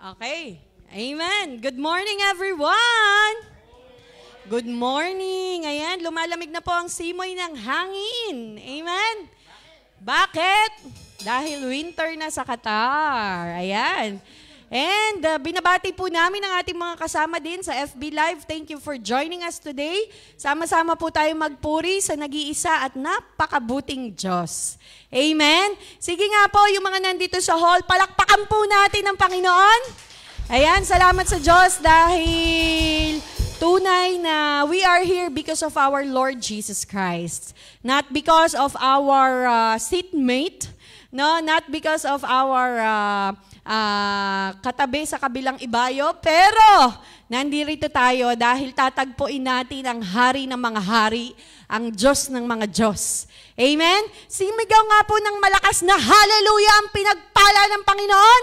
Okay. Amen. Good morning, everyone! Good morning. Ayan, lumalamig na po ang simoy ng hangin. Amen? Bakit? Dahil winter na sa Qatar. Ayan. And binabati po namin ang ating mga kasama din sa FB Live. Thank you for joining us today. Sama-sama po tayo magpuri sa nag-iisa at napakabuting Diyos. Amen? Sige nga po, yung mga nandito sa hall, palakpakan po natin ang Panginoon. Ayan, salamat sa Diyos dahil tunay na we are here because of our Lord Jesus Christ. Not because of our seatmate, no, not because of our katabi sa kabilang ibayo, pero nandito tayo dahil tatagpuin natin ang hari ng mga hari, ang Diyos ng mga Diyos. Amen? Simigaw nga po ng malakas na hallelujah ang pinagpala ng Panginoon.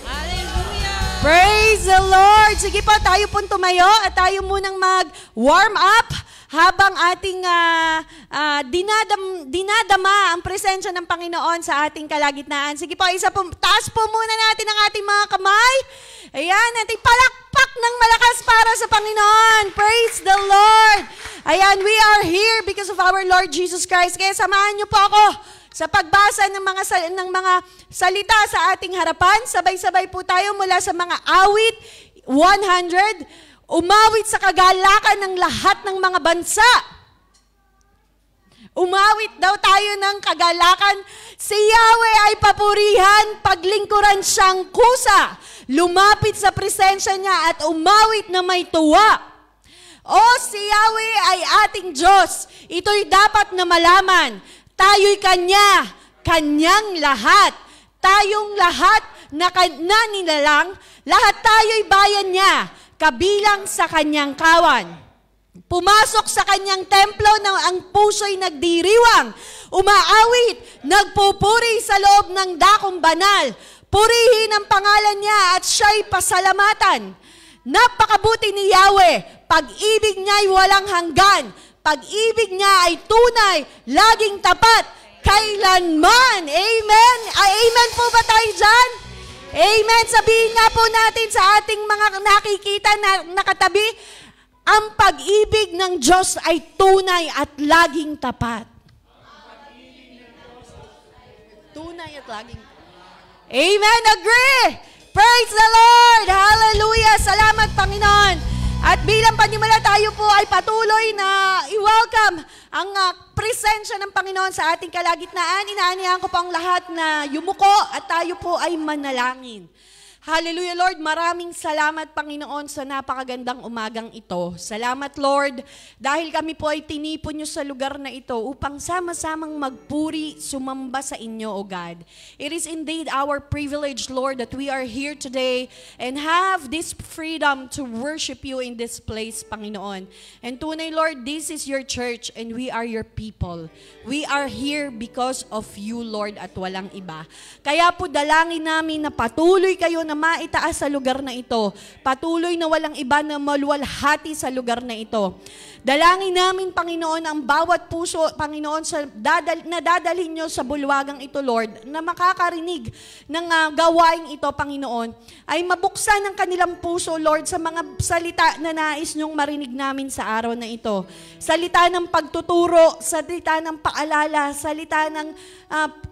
Hallelujah! Praise the Lord! Sige po, tayo po tumayo at tayo munang mag-warm up habang ating dinadama ang presensya ng Panginoon sa ating kalagitnaan. Sige po, taas po muna natin ang ating mga kamay. Ayan, ating palakpak ng malakas para sa Panginoon. Praise the Lord! Ayan, we are here because of our Lord Jesus Christ. Kaya samahan niyo po ako sa pagbasa ng mga salita sa ating harapan. Sabay-sabay po tayo mula sa mga awit 100. Umawit sa kagalakan ng lahat ng mga bansa. Umawit daw tayo ng kagalakan. Si Yahweh ay papurihan, paglingkuran siyang kusa. Lumapit sa presensya niya at umawit na may tuwa. O si Yahweh ay ating Diyos. Ito'y dapat na malaman. Tayo'y Kanya, Kanyang lahat. Tayong lahat na nilalang, lahat tayo'y bayan niya, kabilang sa Kanyang kawan. Pumasok sa Kanyang templo nang ang puso'y nagdiriwang, umaawit, nagpupuri sa loob ng dakong banal. Purihin ang pangalan niya at siya'y pasalamatan. Napakabuti ni Yahweh, pag-ibig niya'y walang hanggan. Pag-ibig niya ay tunay, laging tapat, kailanman. Amen? Amen po ba tayo dyan? Amen. Sabihin nga po natin sa ating mga nakikita na nakatabi, ang pag-ibig ng Diyos ay tunay at laging tapat. Tunay at laging tapat. Amen. Agree. Praise the Lord. Hallelujah. Salamat, Panginoon. At bilang panimula, tayo po ay patuloy na i-welcome ang presensya ng Panginoon sa ating kalagitnaan. Inaanihan ko po ang lahat na yumuko at tayo po ay manalangin. Hallelujah, Lord. Maraming salamat, Panginoon, sa napakagandang umagang ito. Salamat, Lord, dahil kami po ay tinipon niyo sa lugar na ito upang sama-samang magpuri, sumamba sa inyo, O God. It is indeed our privilege, Lord, that we are here today and have this freedom to worship you in this place, Panginoon. And tunay, Lord, this is your church and we are your people. We are here because of you, Lord, at walang iba. Kaya po dalangin namin na patuloy kayo na maitaas sa lugar na ito. Patuloy na walang iba na maluwalhati sa lugar na ito. Dalangin namin, Panginoon, ang bawat puso, Panginoon, na dadalhin nyo sa bulwagang ito, Lord, na makakarinig ng gawain ito, Panginoon, ay mabuksan ang kanilang puso, Lord, sa mga salita na nais nyong marinig namin sa araw na ito. Salita ng pagtuturo, salita ng paalala, salita ng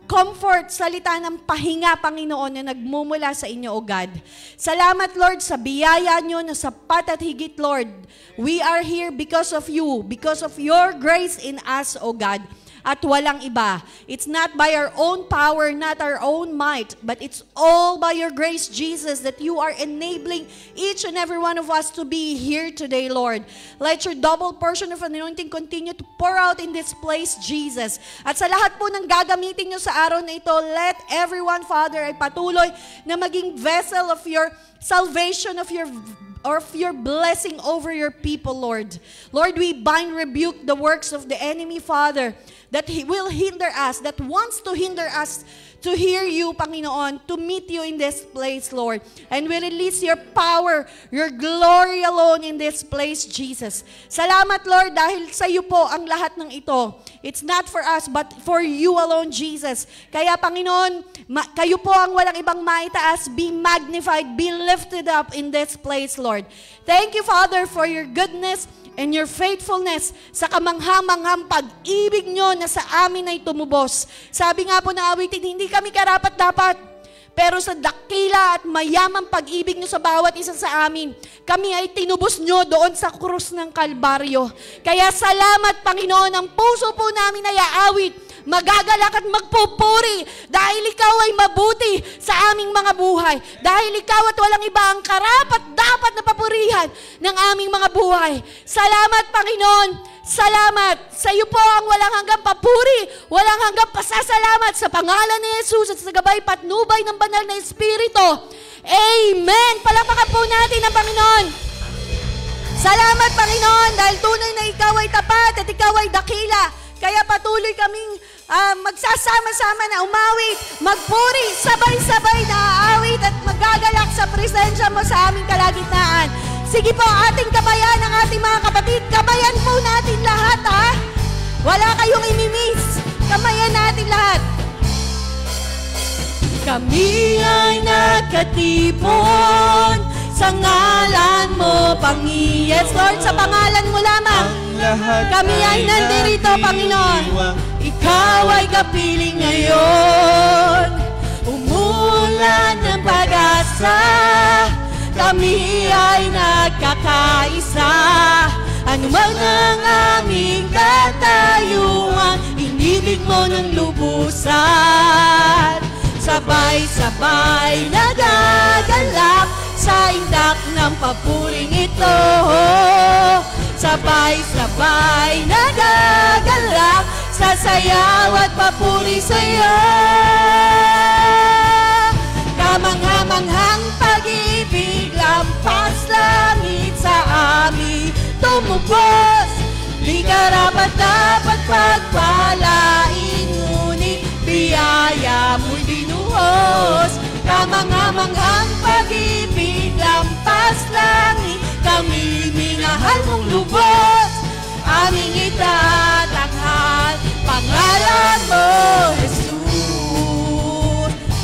comfort, salita ng pahinga, Panginoon, na nagmumula sa inyo, O God. Salamat, Lord, sa biyaya nyo na sapat at higit, Lord. We are here because of you, because of your grace in us, O God. At walang iba. It's not by our own power, not our own might, but it's all by your grace, Jesus, that you are enabling each and every one of us to be here today, Lord. Let your double portion of anointing continue to pour out in this place, Jesus. At sa lahat po ng gagamitin nyo sa araw na ito, let everyone, Father, ay patuloy na maging vessel of your salvation, of your blessing over your people, Lord. Lord, we bind, rebuke the works of the enemy, Father, that he will hinder us, that wants to hinder us to hear you, Panginoon, to meet you in this place, Lord. And we release your power, your glory alone in this place, Jesus. Salamat, Lord, dahil sa iyo po ang lahat ng ito. It's not for us, but for you alone, Jesus. Kaya, Panginoon, kayo po ang walang ibang maitaas. Be magnified, be lifted up in this place, Lord. Thank you, Father, for your goodness and your faithfulness sa kamangha-manghang pag-ibig nyo na sa amin ay tumubos. Sabi nga po na awitin, hindi kami karapat-dapat, pero sa dakila at mayamang pag-ibig nyo sa bawat isa sa amin, kami ay tinubos nyo doon sa krus ng Kalbaryo. Kaya salamat, Panginoon, ang puso po namin ay aawit, magagalak at magpupuri dahil ikaw ay mabuti sa aming mga buhay. Dahil ikaw at walang iba ang karapat dapat na papurihan ng aming mga buhay. Salamat, Panginoon. Salamat. Sa iyo po ang walang hanggang papuri, walang hanggang pasasalamat sa pangalan ni Jesus at sa gabay patnubay ng banal na Espiritu. Amen. Palakpakan po natin ang Panginoon. Salamat, Panginoon, dahil tunay na ikaw ay tapat at ikaw ay dakila. Kaya patuloy kaming magsasama-sama na umawit, magpuri, sabay-sabay na aawit at magagalak sa presensya mo sa aming kalagitnaan. Sige po, ating kabayan ang ating mga kapatid. Kabayan po natin lahat, ha? Wala kayong imimiss. Kabayan natin lahat. Kami ay nagkatipon sa ngalan mo, Panginoon. Yes, Lord, sa pangalan mo lamang. Kami ay nandirito, Panginoon. Ikaw ay kapiling ngayon. Umulan ng pag-asa. Kami ay nagkakaisa. Ano man ang aming katayuan, inibig mo ng lubusan. Sabay-sabay nagagalak sa indak ng papuring ito. Sabay-sabay nagagalak sa sayaw at papuri sa'yo. Kamangha-manghang pag-ibig, lampas langit sa amin tumubos. Di karapat-dapat pagpalain, ngunit biyaya mo'y binuhos. Kamangha-manghang pag-ibig, lampas langit, kami minahal mong lubos. Aming itatanghal, pangalan mo, Jesus.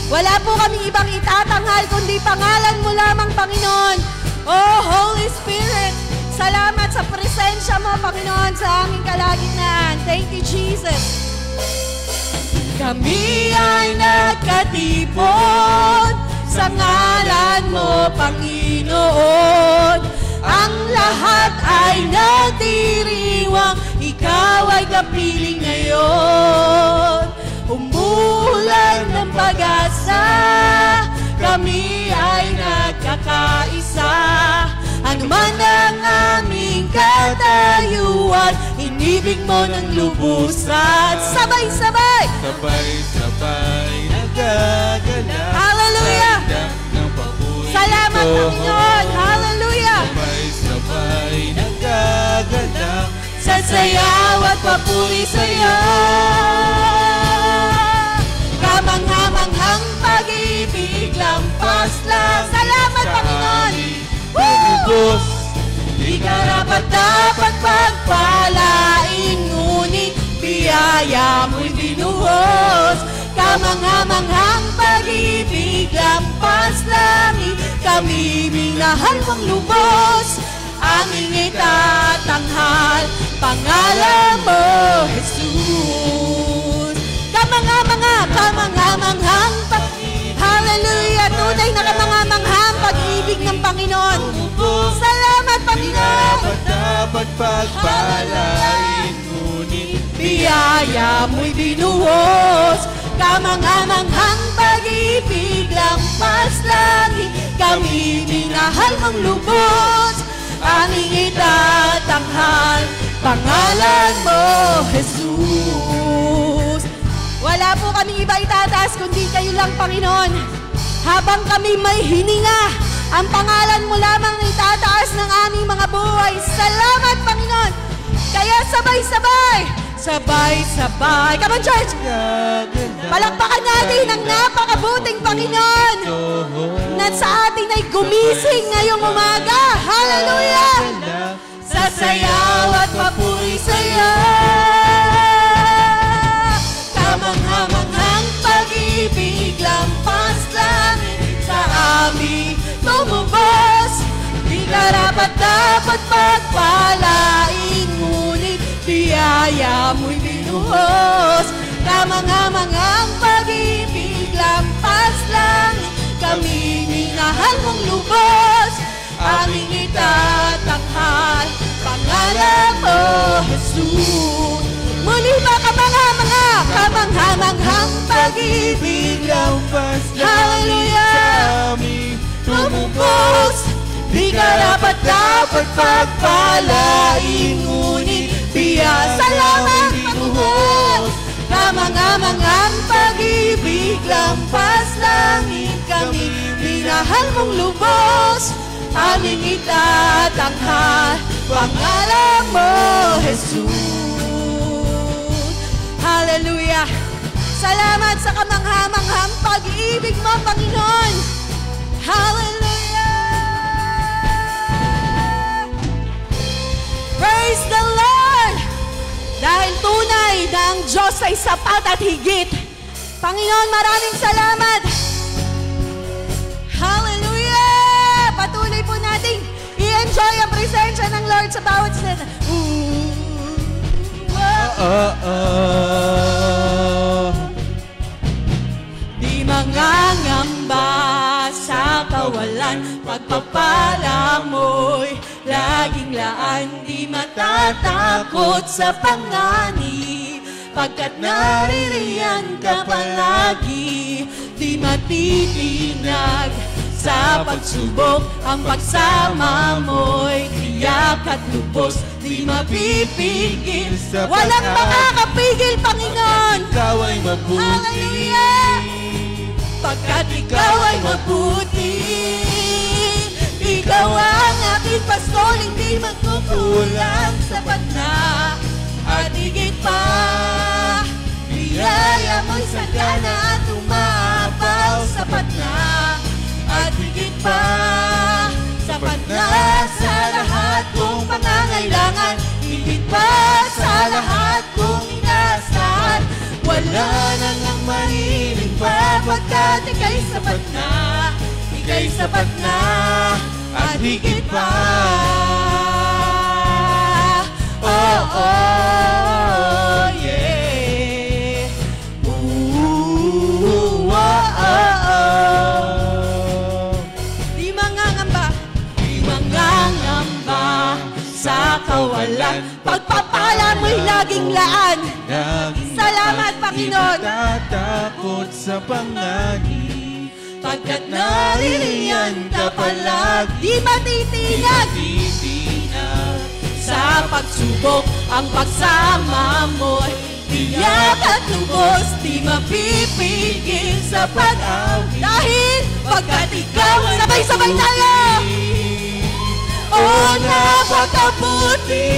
Wala po kaming ibang itatanghal, kundi pangalan mo lamang, Panginoon. Oh, Holy Spirit, salamat sa presensya mo, Panginoon, sa aming kalagitnaan. Thank you, Jesus. Kami ay nagkatipon sa ngalan mo, Panginoon. Ang lahat ay nagdiriwang, ikaw ay kapiling ngayon. Umulan ng pag-asa, kami ay nagkakaisa. Ano man ang aming katayuan, inibig mo ng lubusan. Sabay-sabay! Sabay-sabay nagagalak. Hallelujah! Salamat, Panginoon! Hallelujah! Sabay-sabay nagagalak. Sa sayaw at papuri sa'yo. Kamangha-manghang pag-ibig, lampas lang. Salamat, Panginoon! Tumubos. Di karapat-dapat pagpalain, ngunit biyaya mo'y binuhos. Kamangha-manghang pag-ibig, lampas langit, kami minahal mong lubos. Aming itatanghal, pangalan mo, Jesus. Kamangha-manghang pag-ibig, hallelujah, tunay na kamangha-manghang pag-ibig ng Panginoon. Salamat, Panginoon. Dapat pagpalain, ngunit Biyaya mo'y binuhos. Kamangha-manghang pag-ibig, lampas langit, kami minahal mong lubos. Aming itatanghal, pangalan mo, Jesus. Wala po kaming iba itataas, kundi kayo lang, Panginoon. Habang kami may hininga, ang pangalan mo lamang itataas ng aming mga buhay. Salamat, Panginoon. Kaya sabay-sabay, sabay-sabay. Come on, church! Gaganda. Palakpakan natin ang napakabuting Panginoon na sa atin ay gumising ngayong umaga. Hallelujah! Sasayaw at papuri sa'yo. Kamanghamanghang pag-ibig, lampas langit sa amin tumubos. Di karapat-dapat pagpalain, ngunit biyaya mo'y binuhos. Kamanghamanghang pag-ibig, lampas langit, kami minahal mong lubos. Aming itatanghal, pangalan mo, Jesus. Muli ba kamanghamanghang pag-ibig, lampas hallelujah, sa amin tumubos. Di karapat-dapat pagpalain, ngunit biyaya. Salamat, Panginoon. Kamanghamanghang pag-ibig, lampas langit, kami minahal mong lubos. Aming itatanghal, pangalan mo, Jesus. Hallelujah. Salamat sa kamanghamanghang pag-ibig mo, Panginoon. Hallelujah. Praise the Lord. Dahil tunay na ang Diyos ay sapat at higit. Panginoon, maraming salamat. Hallelujah! Patuloy po nating i-enjoy ang presensya ng Lord sa bawat sila. Di mangangamba sa kawalan, pagpapala mo'y laging laan. Di matatakot sa panganib, pagkat naririyan ka palagi. Di matitinag sa pagsubok, ang pagsama mo'y tiyak at lubos. Di mapipigil, walang makakapigil, Panginoon. Ikaw ay mabuti. Hallelujah! Pagkat ikaw ay mabuti, ikaw ang aking pastol, hindi magkukulang, sapat na at higit pa. Biyaya mo'y sagana at umapaw, sapat na at higit pa. Sapat na sa lahat kong pangangailangan, higit pa sa lahat kong inaasahan. Wala na ngang mahiling pa, pagkat ika'y sapat na, ika'y sapat na at higit pa. Oh, oh, yeah. Ooh, oh, oh, oh. Di mangangamba sa kawalan, pagpapala mo'y laging laan. Salamat, Panginoon. Di matatakot sa panganib, Pagkat naririyan ka palagi, di matitinag sa pagsubok, ang pagsama mo'y tiyak at lubos. Di mapipigil sa pag-awit, dahil pagkat ikaw, sabay-sabay tayo. Oh, napakabuti,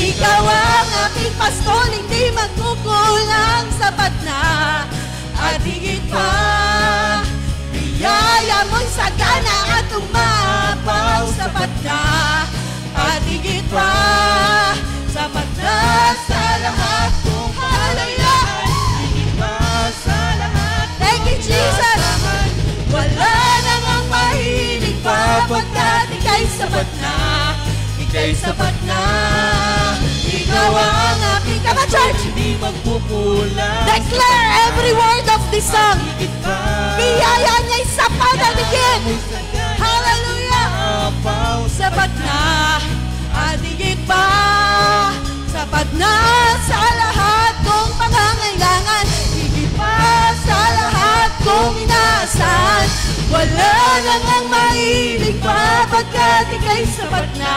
ikaw ang aking pastol, hindi magkukulang, sapat na at higit pa. Biyaya mo'y sagana at umapaw, sapat na at higit pa. Sapat na sa lahat kong halayan, higit pa sa lahat. Thank you, Jesus. Wala nang ang mahiling pa, pagkat ika'y sapat na, ika'y sapat na. Ikaw ang aking church, hindi magpupulang. declare every word of this song. Biyaya niya'y sapat at higit. Hallelujah. Sapat na at higit pa. Sapat na sa lahat kong pangangailangan, higit pa sa lahat kong inaasahan. Wala nang ang mahiling pa, pagkat ika'y sapat na,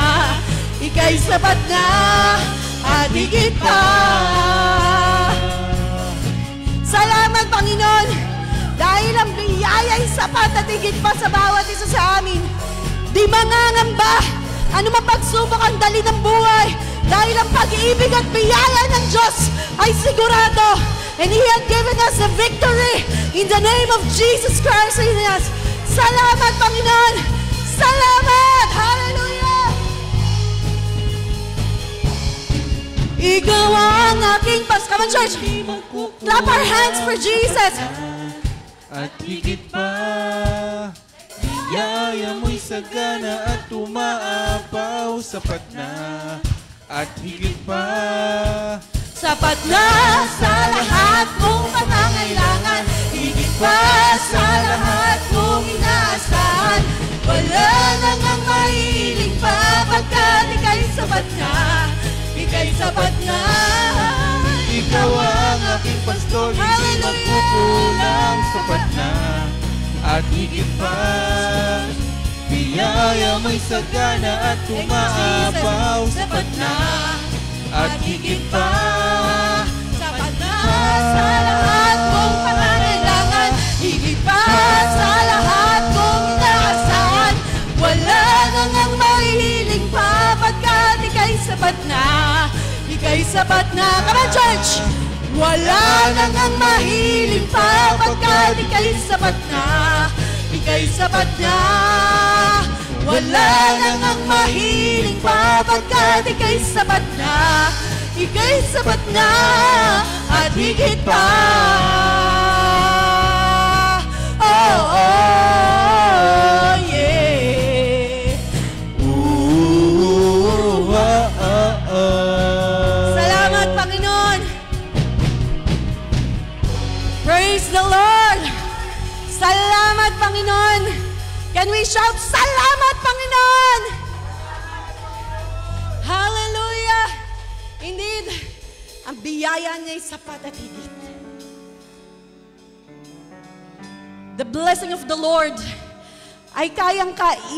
ika'y sapat na at higit pa. Salamat, Panginoon, dahil ang biyaya'y sapat at higit pa sa bawat isa sa amin. Di mangangamba, ano man pagsubok ang dali ng buhay, Dahil ang pag-ibig at biyaya ng Diyos ay sigurado. And He had given us the victory in the name of Jesus Christ in us. Salamat, Panginoon! Salamat! Hallelujah! Ikaw ang aking Come on, church! Clap our hands for Jesus! At higit pa, biyaya mo'y sagana at umaapaw, sapat na. At higit pa, sapat na sa lahat mong pangangailangan, higit pa sa lahat mong inaasahan. Wala nang ang mahiling pa, pagkat ika'y sapat na, ika'y sapat na. ikaw ang aking pastor, hindi magkukulang, sapat na. At higit pa, biyaya mo'y sagana at umaapaw, sapat na. At higit pa, sapat na sa lahat mong pangangailangan, higit pa sa lahat mong inaasahan. Wala nang ang mahihiling pa, pagkat ika'y sapat na, ika'y sapat na. Come on, church! Wala nang ang mahihiling pa, pagkat ika'y sapat na, ika'y sapat na. Wala nang ang mahiling pa, pagkat ika'y sapat na, ika'y sapat na, at higit pa. Oh, oh, yeah. ooh, ah, ah, ah. Salamat, Panginoon. Praise the Lord. Salamat, Panginoon. Can we shout, salamat, Panginoon? Hallelujah! Indeed, ang biyaya niya'y sapat at higit. The blessing of the Lord ay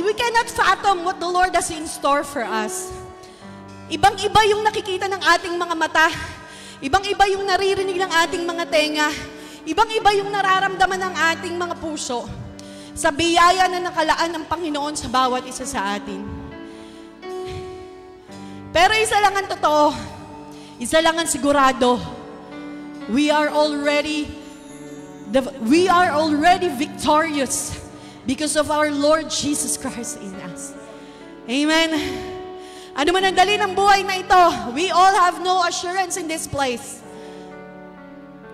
we cannot fathom what the Lord has in store for us. Ibang-iba yung nakikita ng ating mga mata. Ibang-iba yung naririnig ng ating mga tenga. Ibang-iba yung nararamdaman ng ating mga puso sa biyaya na nakalaan ng Panginoon sa bawat isa sa atin. Pero isa lang ang totoo, isa lang ang sigurado. We are already victorious because of our Lord Jesus Christ in us. Amen. Ano man ang dali ng buhay na ito, we all have no assurance in this place.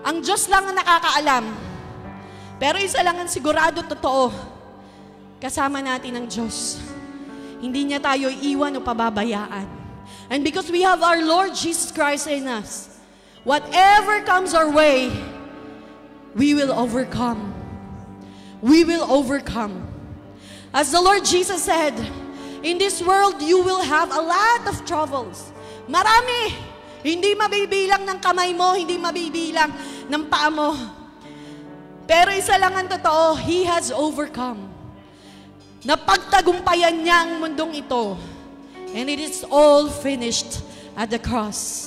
Ang Diyos lang ang nakakaalam. Pero isa lang ang sigurado totoo, kasama natin ang Diyos. Hindi niya tayo iiwan o pababayaan. And because we have our Lord Jesus Christ in us, whatever comes our way, we will overcome. We will overcome. As the Lord Jesus said, in this world, you will have a lot of troubles. Marami. Hindi mabibilang ng kamay mo, hindi mabibilang ng paa mo. Pero isa lang ang totoo, He has overcome. Napagtagumpayan niya ang mundong ito. And it is all finished at the cross.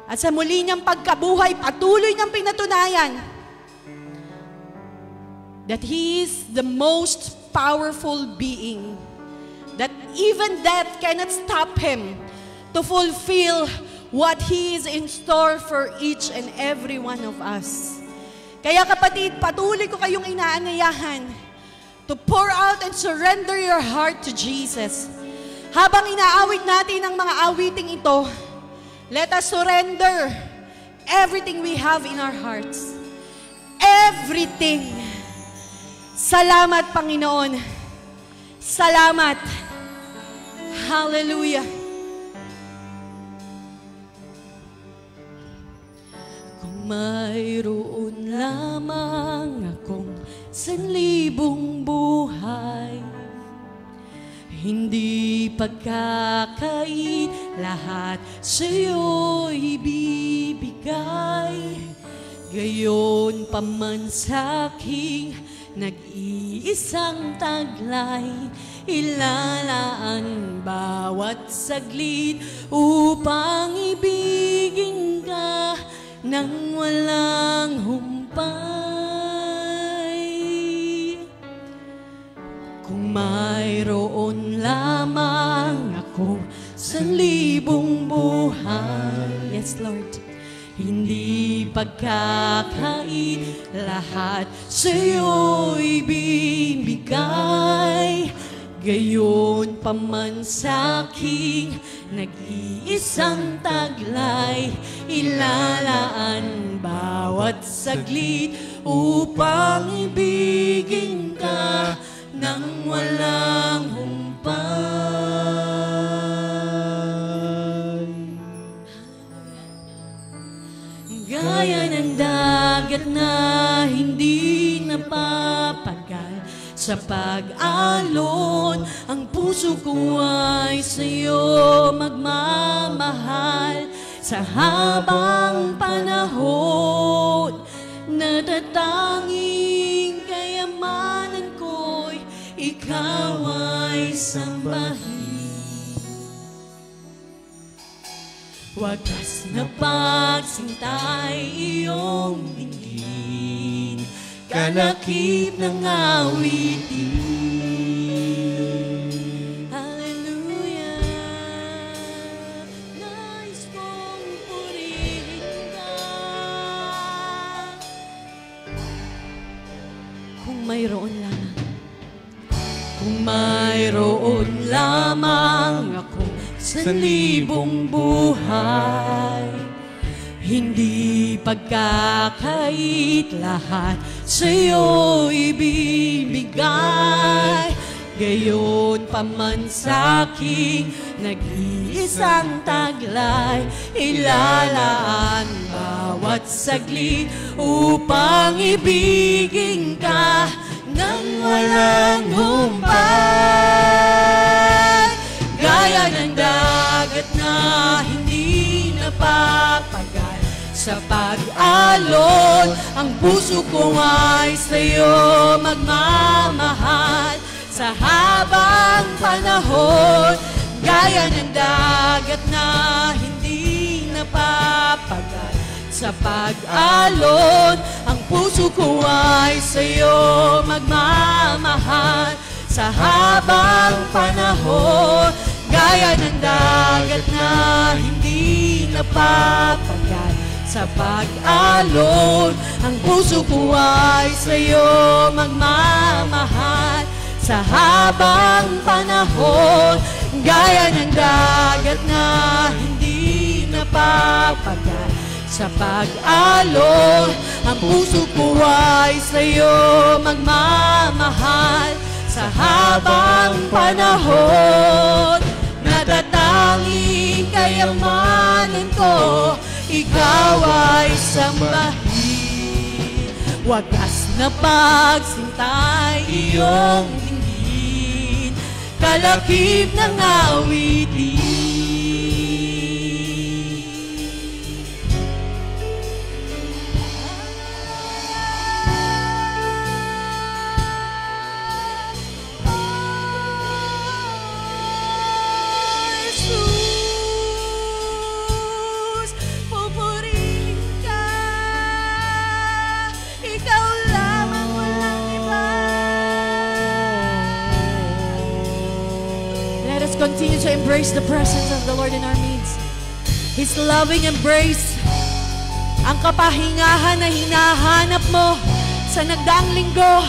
At sa muli niyang pagkabuhay, patuloy niyang pinatunayan that He is the most powerful being. That even death cannot stop Him to fulfill what He is in store for each and every one of us. Kaya kapatid, patuloy ko kayong inaanyayahan to pour out and surrender your heart to Jesus. Habang inaawit natin ang mga awiting ito, let us surrender everything we have in our hearts. Everything. Salamat, Panginoon. Salamat. Hallelujah. Mayroon lamang akong 1,000 buhay, hindi pagkakait, lahat sa'yo'y ibibigay. Gayon pa man sa'king nag-iisang taglay, ilalaan bawat saglit upang ibigin ka nang walang humpay. Kung mayroon lamang akong sanlibong buhay. Yes, Lord. Hindi pagkakait, lahat sa'yo'y bibigay. Gayon pa man sa'king nag-iisang taglay, ilalaan bawat saglit upang ibigin ka nang walang humpay. Gaya ng dagat na hindi napapagal sa pag-alon, ang puso ko ay sa'yo magmamahal. Sa habang panahon, natatanging kayamanan ko'y ikaw ay sambahin. Wagas na pagsintay iyong dinggin, kalakip ng awitin. Hallelujah, nais kong purihin ka. Kung mayroon lamang ako sanlibong buhay, hindi pagkakait, lahat sa'yo ibibigay. Gayon pa man sa'king nag-iisang taglay, ilalaan bawat saglit upang ibigin ka nang walang humpay. Gaya ng dagat na hindi napapagal sa pag-alon, ang puso ko ay sa'yo magmamahal. Sa habang panahon, gaya ng dagat na hindi napapagal sa pag-alon, ang puso ko ay sa'yo magmamahal. Sa habang panahon, gaya ng dagat na hindi napapagal sa pag-alon, ang puso ko ay sa'yo magmamahal. Sa habang panahon, gaya ng dagat na hindi napapagal sa pag-alon, ang puso ko ay sa'yo magmamahal. Sa habang panahon, natatanging kayamanan ko, ikaw ay sambahin. Wagas na pagsintay iyong dinggin, kalakip ng awitin. Continue to embrace the presence of the Lord in our midst. His loving embrace, ang kapahingahan na hinahanap mo sa nagdaang linggo.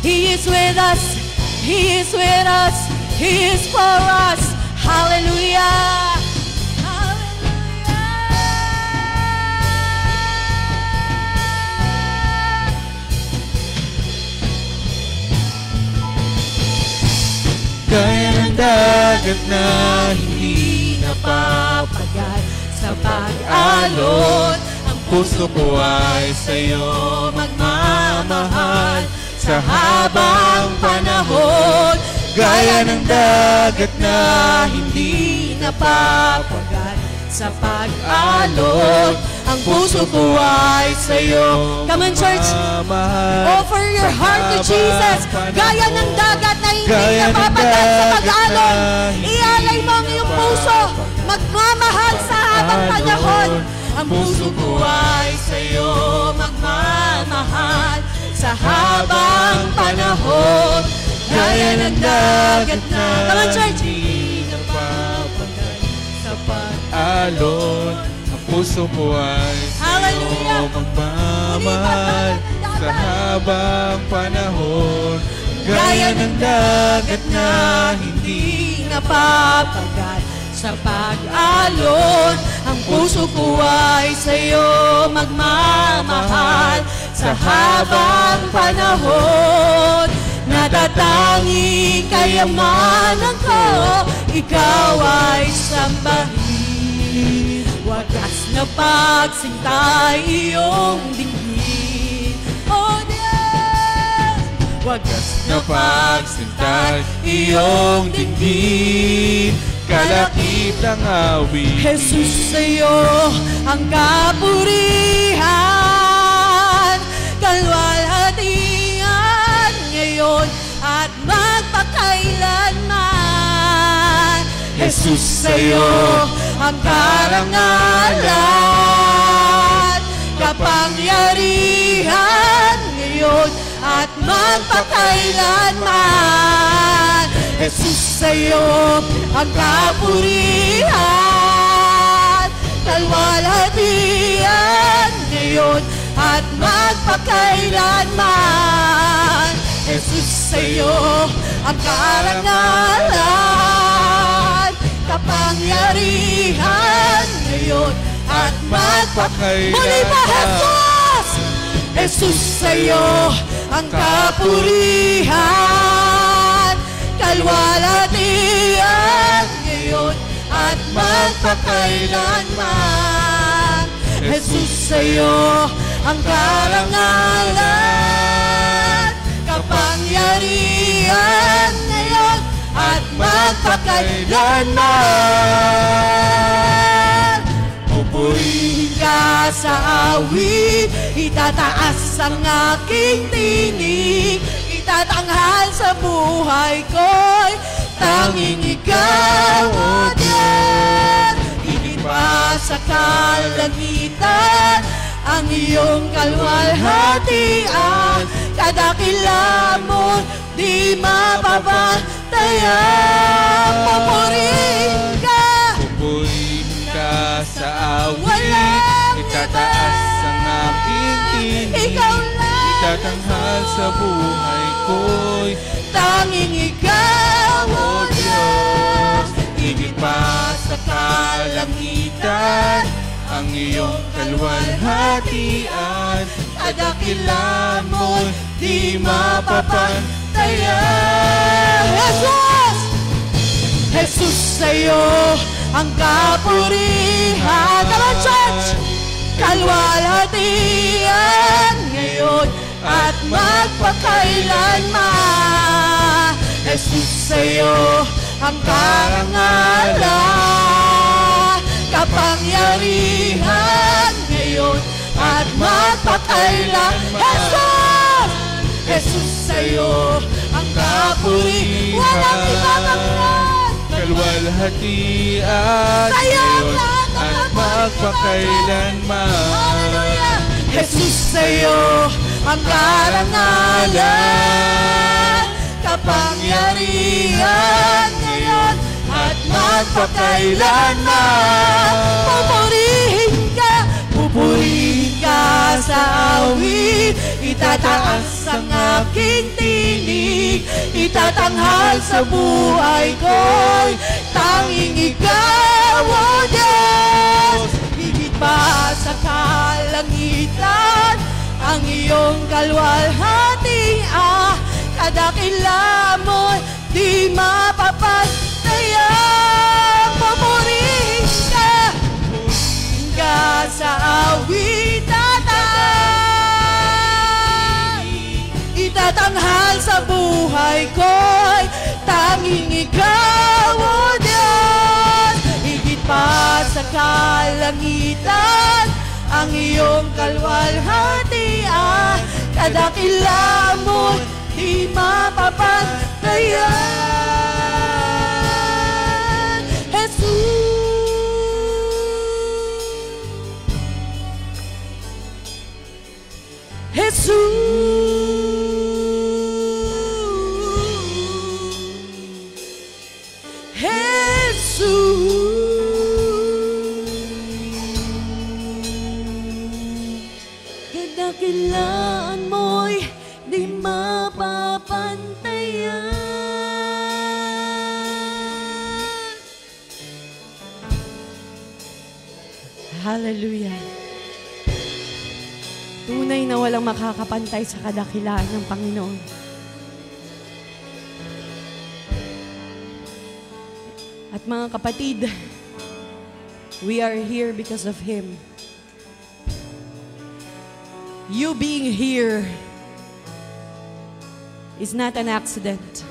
He is with us. He is with us. He is for us. Hallelujah. Gaya ng dagat na hindi napapagal sa pag-alon, ang puso ko ay sa'yo magmamahal. Sa habang panahon, gaya ng dagat na hindi napapagal sa pag-alon, ang puso ko ay sa'yo. Come on, church, offer your heart to Jesus. Gaya ng dagat na hindi napapagal sa pag-alon, ialay mo ang iyong puso, magmamahal sa habang panahon. Ang puso ko ay sa'yo magmamahal. Sa habang panahon, gaya ng dagat na. Come on, church. pag-aalon, ang puso ko ay Hallelujah. sa'yo magmamahal sa habang panahon. Gaya ng dagat na hindi napapagat sa pag-alon, ang puso ko ay sa'yo magmamahal sa habang panahon. Natatanging kayamanan ko, ikaw ay sambahin. Wagas na pagsintay iyong dinggin, oh Diyos. Wagas na pagsintay iyong dinggin. Kalakip ng awit, Jesus, sa'yo ang kapurihan, kalwalhatian ngayon at magpakailanman. Jesus, sa'yo ang karangalan, kapangyarihan ngayon at magpakailanman. Jesus, sa'yo ang kapurihan, kalwalhatian ngayon at magpakailanman. Jesus, sa'yo ang karangalan, kapangyarihan ngayon at magpakailanman. Muli pa, Jesus! Jesus, sa'yo ang kapurihan, kalwalhatian ngayon at magpakailanman. Jesus, sa'yo ang karangalan, kapangyarihan ngayon at magpakailanman. Pupurihin ka sa awit, itataas ang aking tinig, itatanghal sa buhay ko'y tanging ikaw, O Diyos. Higit pa sa kalangitan, ang iyong kalwalhatian, kadakilamon di mapapantayan. Pupurihin ka, pupurihin ka sa awit, walang itataas ang aking tinig, ikaw lang, itatanghal sa buhay ko'y tanging ikaw, O Diyos. higit pa sa kalangitan, ang iyong kalwalhatian, kadakilamon di mapapantayan. Jesus! Jesus, sa'yo ang kapurihan. Come on, church! Kalwalhatian ngayon at magpakailanman. Jesus, sa'yo ang karangalan, kapangyarihan ngayon at magpakailanman. Jesus! Jesus, sa'yo ang kapurihan, walang itatanglan, kalwalhatian sa'yo ang ngayon lahat ng at magpakailanman. Hallelujah! Jesus, sa'yo ang karangalan, kapangyarihan ngayon at magpakailanman. Pupurihin ka sa awit, itataas ang aking tinig, itatanghal sa buhay ko'y tanging ikaw, O Diyos. Higit pa sa kalangitan, ang iyong kalwalhatian, kadakilamon di mapapantayan. Pupurihin ka sa awit, itatanghal sa buhay ko'y tanging ikaw, O Diyos. Higit pa sa kalangitan, ang iyong kalwalhatian, kadakilamon di mapapantayan. Jesus! Jesus! Jesus! kapantayan. Hallelujah. Tunay na walang makakapantay sa kadakilaan ng Panginoon. At mga kapatid, we are here because of Him. You being here is not an accident.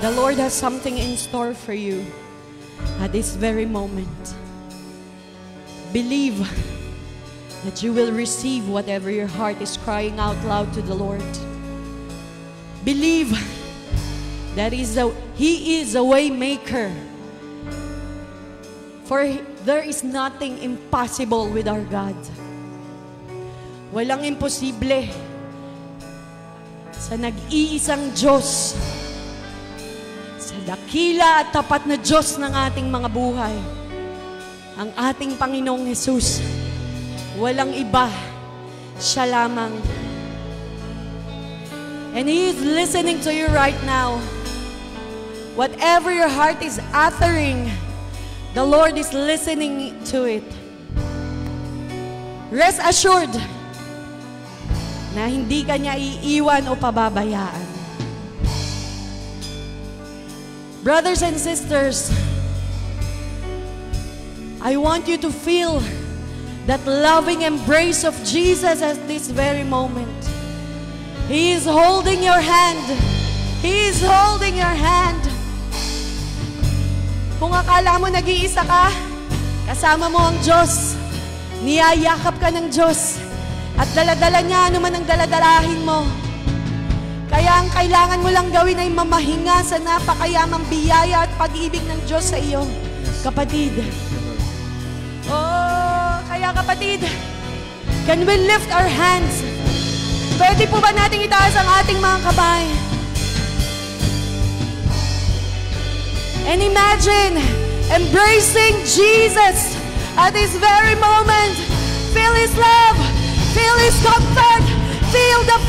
The Lord has something in store for you at this very moment. Believe that you will receive whatever your heart is crying out loud to the Lord. Believe that He is a way maker. For there is nothing impossible with our God. Walang imposible sa nag-iisang Diyos, sa dakila at tapat na Diyos ng ating mga buhay. Ang ating Panginoong Jesus, walang iba, siya lamang. And He is listening to you right now. Whatever your heart is uttering, the Lord is listening to it. Rest assured na hindi ka niya iiwan o pababayaan. Brothers and sisters, I want you to feel that loving embrace of Jesus at this very moment. He is holding your hand. He is holding your hand. Kung akala mo nag-iisa ka, kasama mo ang Diyos. Niyayakap ka ng Diyos. At daladala niya anuman ang daladalahin mo. Kaya ang kailangan mo lang gawin ay mamahinga sa napakayamang biyaya at pag-ibig ng Diyos sa iyo. Kapatid. Oh, kaya kapatid, can we lift our hands? Pwede po ba nating itaas ang ating mga kamay? And imagine embracing Jesus at this very moment. Feel His love, feel His comfort, feel the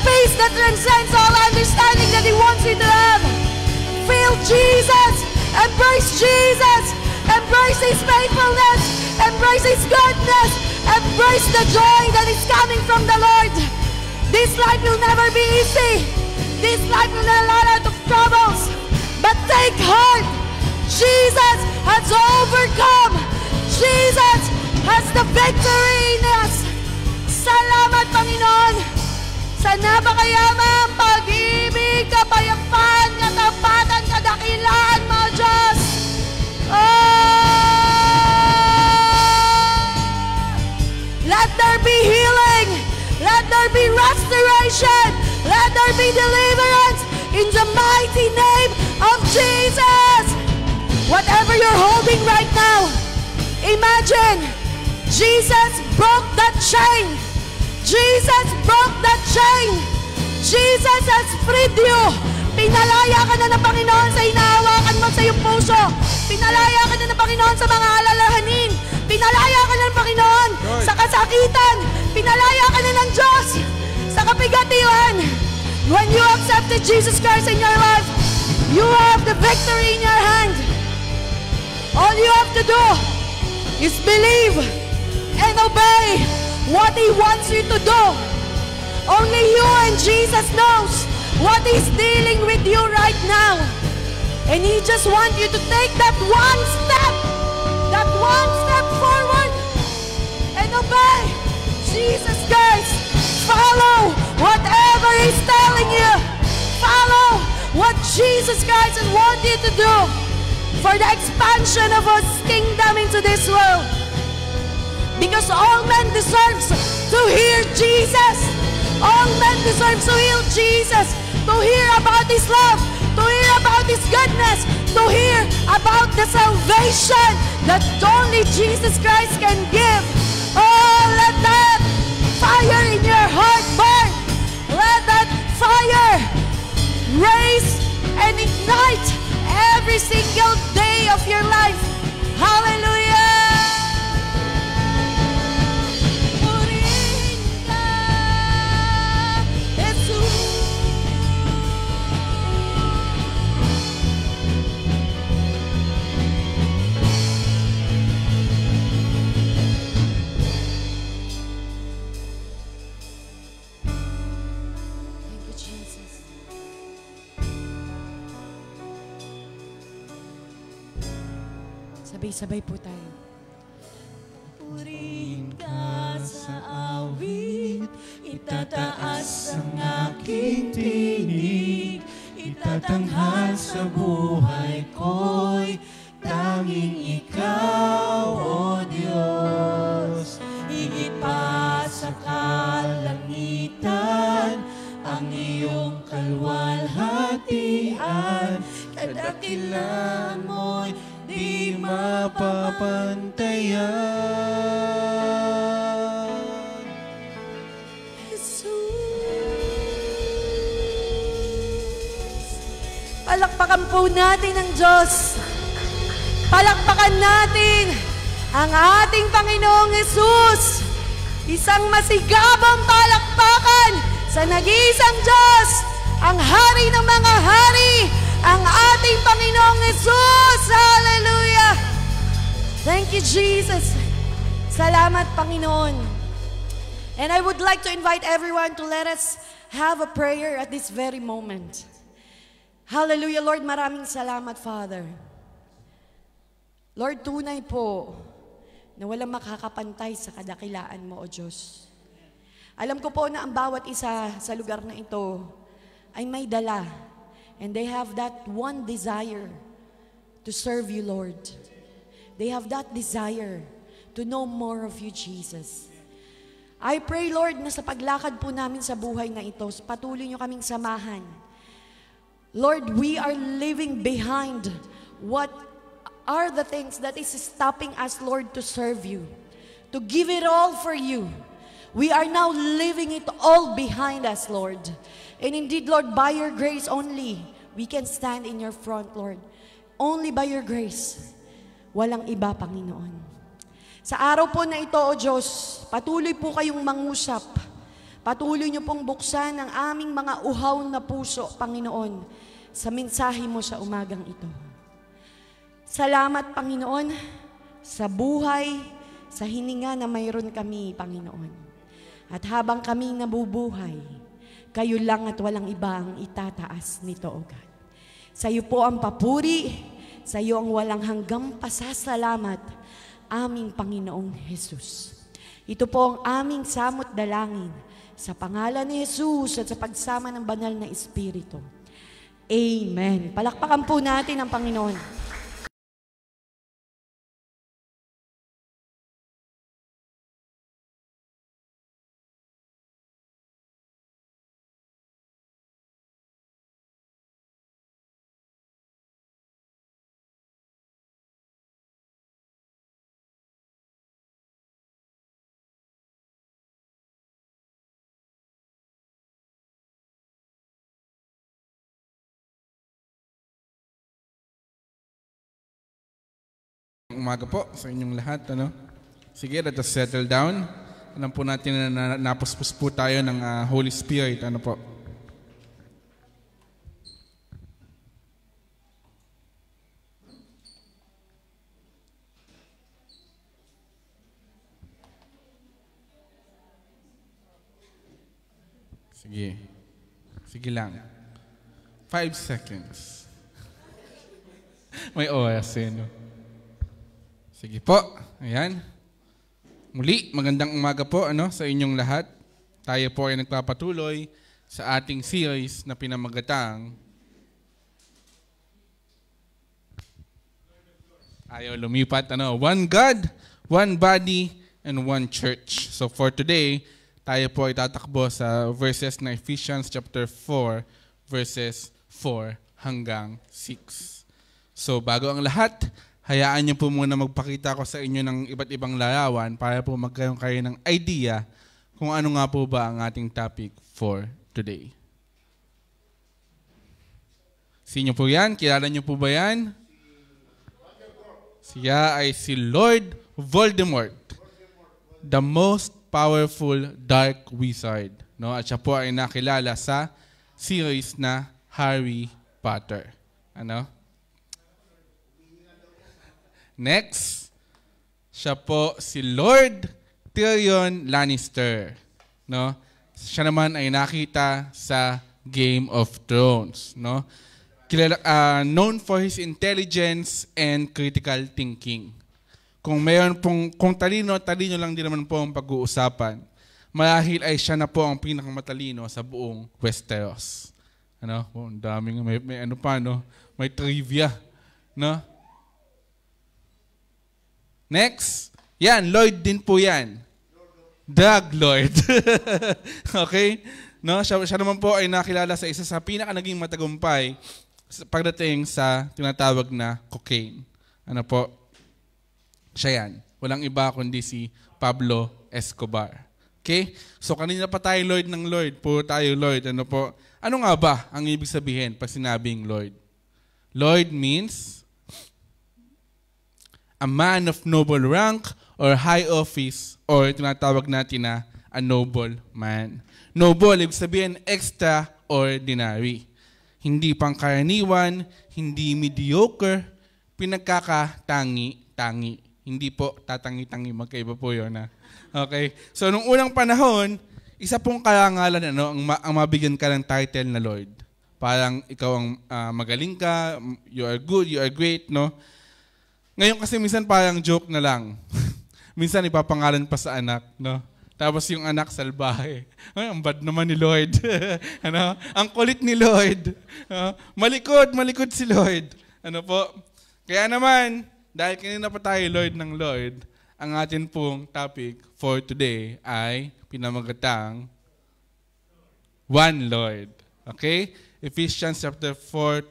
peace that transcends all understanding that He wants you to have. Feel Jesus, embrace Jesus. Embrace His faithfulness. Embrace His goodness. Embrace the joy that is coming from the Lord. This life will never be easy. This life will have a lot of troubles. But take heart. Jesus has overcome. Jesus has the victory in us. Salamat, Panginoon, sa napakayamang pag-ibig, kapayapaan, katapatan, kadakilaan mo, Diyos. Let there be healing. Let there be restoration. Let there be deliverance in the mighty name of Jesus. Whatever you're holding right now, imagine Jesus broke that chain. Jesus broke that chain. Jesus has freed you. Pinalaya ka na ng Panginoon sa hinahawakan mo sa iyong puso. Pinalaya ka na ng Panginoon sa mga alalahanin. Pinalaya ka na ng Panginoon sa kasakitan. Pinalaya ka na ng Diyos sa kapigatiwan. When you accepted Jesus Christ in your life, you have the victory in your hand. All you have to do is believe and obey what He wants you to do. Only you and Jesus knows what He's dealing with you right now. And He just wants you to take that one step forward and obey Jesus Christ. Follow whatever He's telling you. Follow what Jesus Christ wants you to do for the expansion of His kingdom into this world. Because all men deserve to hear Jesus. All men deserve to hear Jesus. To hear about His love. To hear about His goodness. To hear about the salvation that only Jesus Christ can give. Oh, let that fire in your heart burn. Let that fire raise and ignite every single day of your life. Hallelujah! Purihin ka, Jesus. Sabay-sabay po tayo. Purihin ka sa awit, itataas ang aking tinig, itatanghal sa buhay ko'y tanging ikaw, O Diyos. Higit pa sa kalangitan, ang iyong kalwalhatian, kadakilan mo'y di mapapantayan. Jesus. Palakpakan po natin ang Diyos. Palakpakan natin ang ating Panginoong Jesus. Isang masigabang palakpakan sa nag-iisang Diyos, ang Hari ng mga hari, ang ating Panginoong Jesus. Hallelujah! Thank you, Jesus. Salamat, Panginoon. And I would like to invite everyone to let us have a prayer at this very moment. Hallelujah, Lord. Maraming salamat, Father. Lord, tunay po na walang makakapantay sa kadakilaan mo, O Diyos. Alam ko po na ang bawat isa sa lugar na ito ay may dala. And they have that one desire to serve you, Lord. They have that desire to know more of you, Jesus. I pray, Lord, na sa paglakad po namin sa buhay na ito, patuloy niyo kaming samahan. Lord, we are leaving behind what are the things that is stopping us, Lord, to serve you, to give it all for you. We are now leaving it all behind us, Lord. And indeed, Lord, by your grace only, we can stand in your front, Lord. Only by your grace. Walang iba, Panginoon. Sa araw po na ito, O Diyos, patuloy po kayong mangusap. Patuloy niyo pong buksan ang aming mga uhaw na puso, Panginoon, sa mensahe mo sa umagang ito. Salamat, Panginoon, sa buhay, sa hininga na mayroon kami, Panginoon. At habang kami nabubuhay, kayo lang at walang iba ang itataas nito, O God. Sa iyo po ang papuri, sa iyo ang walang hanggang pasasalamat, aming Panginoong Jesus. Ito po ang aming samot dalangin sa pangalan ni Jesus at sa pagsama ng banal na Espiritu. Amen. Palakpakan po natin ang Panginoon. Umaga po sa inyong lahat. Sige, let us settle down. Alam po natin na napuspos po tayo ng Holy Spirit. Ano po? Sige. Sige lang. 5 seconds. May oras no? Sige po, ayan. Muli, magandang umaga po sa inyong lahat. Tayo po ay nagpapatuloy sa ating series na pinamagatang ayaw lumipat, One God, One Body, and One Church. So for today, tayo po ay tatakbo sa verses na Ephesians chapter 4, verses 4 hanggang 6. So bago ang lahat, hayaan niyo po muna magpakita ko sa inyo ng iba't ibang larawan para po magkaroon kayo ng idea kung ano nga po ba ang ating topic for today. Sino po yan? Kilala niyo po ba yan? Siya ay si Lord Voldemort, the most powerful dark wizard. At siya po ay nakilala sa series na Harry Potter. Next, siya po si Lord Tyrion Lannister. Siya naman ay nakita sa Game of Thrones. known for his intelligence and critical thinking. Kung talino lang din naman po ang pag-uusapan, marahil ay siya na po ang pinakamatalino sa buong Westeros. Ano? Oh, ang daming, may ano pa, no? May trivia. No? Next. Yan, Lloyd din po yan. Drug Lord. Okay? No? Siya naman po ay nakilala sa isa sa naging matagumpay pagdating sa tinatawag na cocaine. Ano po? Siya yan. Walang iba kundi si Pablo Escobar. Okay? So kanina pa tayo Lord ng Lord. Puro tayo Lord. Ano po? Ano nga ba ang ibig sabihin pag sinabing Lord? Lord means a man of noble rank or high office or tinatawag natin na a noble man. Noble, ibig sabihin extraordinary. Hindi pangkaraniwan, hindi mediocre, pinagkakatangi-tangi. Hindi po tatangi-tangi, magkaiba po yun. Ha? Okay? So, nung unang panahon, isa pong karangalan, ang mabigyan ka ng title na Lord. Parang ikaw ang magaling ka, you are good, you are great, no? Ngayon kasi minsan parang joke na lang. Minsan ipapangalan pa sa anak, no? Tapos yung anak salbahe. Ay, ang bad naman ni Lord. Ano? Ang kulit ni Lord. Malikot si Lord. Ano po? Kaya naman, dahil kanina pa tayo Lord ng Lord, ang atin pong topic for today ay pinamagatang One Lord. Okay? Ephesians chapter 4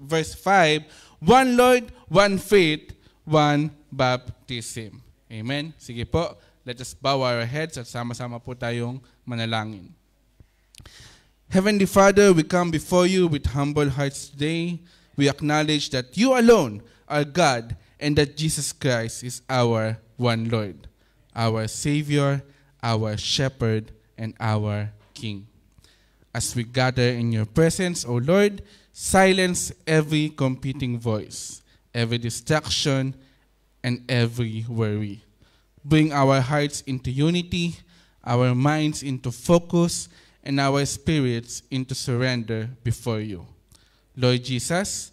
verse 5, one Lord, one faith, one baptism. Amen? Sige po, let us bow our heads at sama-sama po tayong manalangin. Heavenly Father, we come before you with humble hearts today. We acknowledge that you alone are God and that Jesus Christ is our one Lord, our Savior, our Shepherd, and our King. As we gather in your presence, O Lord, silence every competing voice, every distraction, and every worry. Bring our hearts into unity, our minds into focus, and our spirits into surrender before you. Lord Jesus,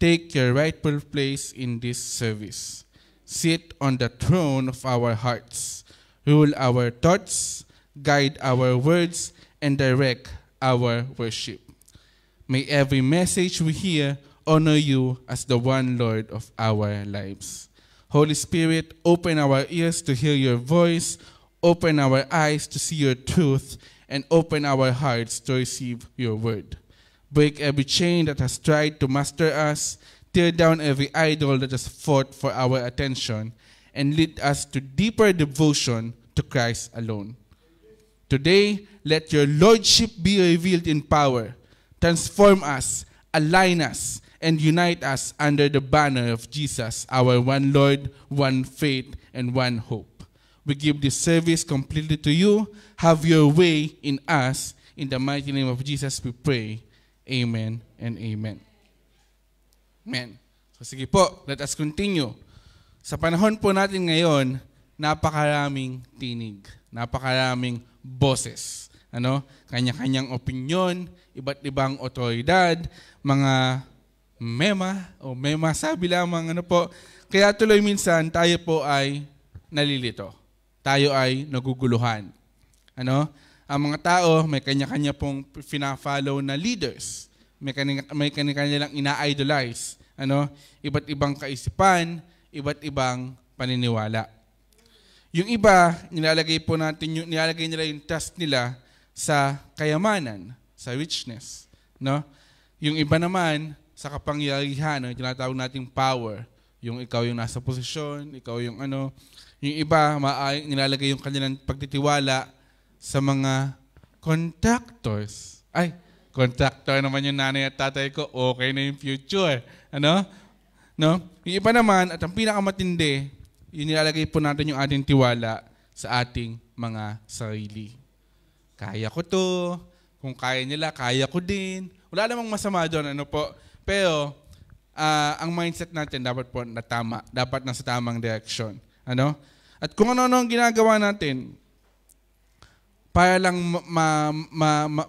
take your rightful place in this service. Sit on the throne of our hearts. Rule our thoughts, guide our words, and direct our worship. May every message we hear honor you as the one Lord of our lives. Holy Spirit, open our ears to hear your voice, open our eyes to see your truth, and open our hearts to receive your word. Break every chain that has tried to master us, tear down every idol that has fought for our attention, and lead us to deeper devotion to Christ alone. Today, let your Lordship be revealed in power. Transform us, align us, and unite us under the banner of Jesus, our one Lord, one faith, and one hope. We give this service completely to you. Have your way in us. In the mighty name of Jesus, we pray. Amen and amen. Amen. So sige po, let us continue. Sa panahon po natin ngayon, napakaraming tinig, napakaraming boses. Ano? Kanya-kanyang opinyon, iba't ibang otoridad, mga mema sabi lamang ano po. Kaya tuloy minsan tayo po ay nalilito. Tayo ay naguguluhan. Ano? Ang mga tao may kanya-kanya pong fina-follow na leaders. May kanya-kanya lang ina-idolize. Ano? Iba't ibang kaisipan, iba't ibang paniniwala. Yung iba, nilalagay nila yung trust nila sa kayamanan, sa richness. No? Yung iba naman, sa kapangyarihan, yung tinatawag nating power. Yung ikaw yung nasa posisyon, ikaw yung ano. Yung iba, nilalagay yung kanilang pagtitiwala sa mga contractors. Ay, contractor naman yung nanay at tatay ko, okay na yung future. Ano? No? Yung iba naman, at ang pinakamatindi, yung nilalagay po natin yung ating tiwala sa ating mga sarili. Kaya ko to, kung kaya nila, kaya ko din. Wala namang masama doon, ano po. Pero, ang mindset natin dapat po na tama, dapat nasa tamang direction. Ano? At kung ano ang ginagawa natin, para lang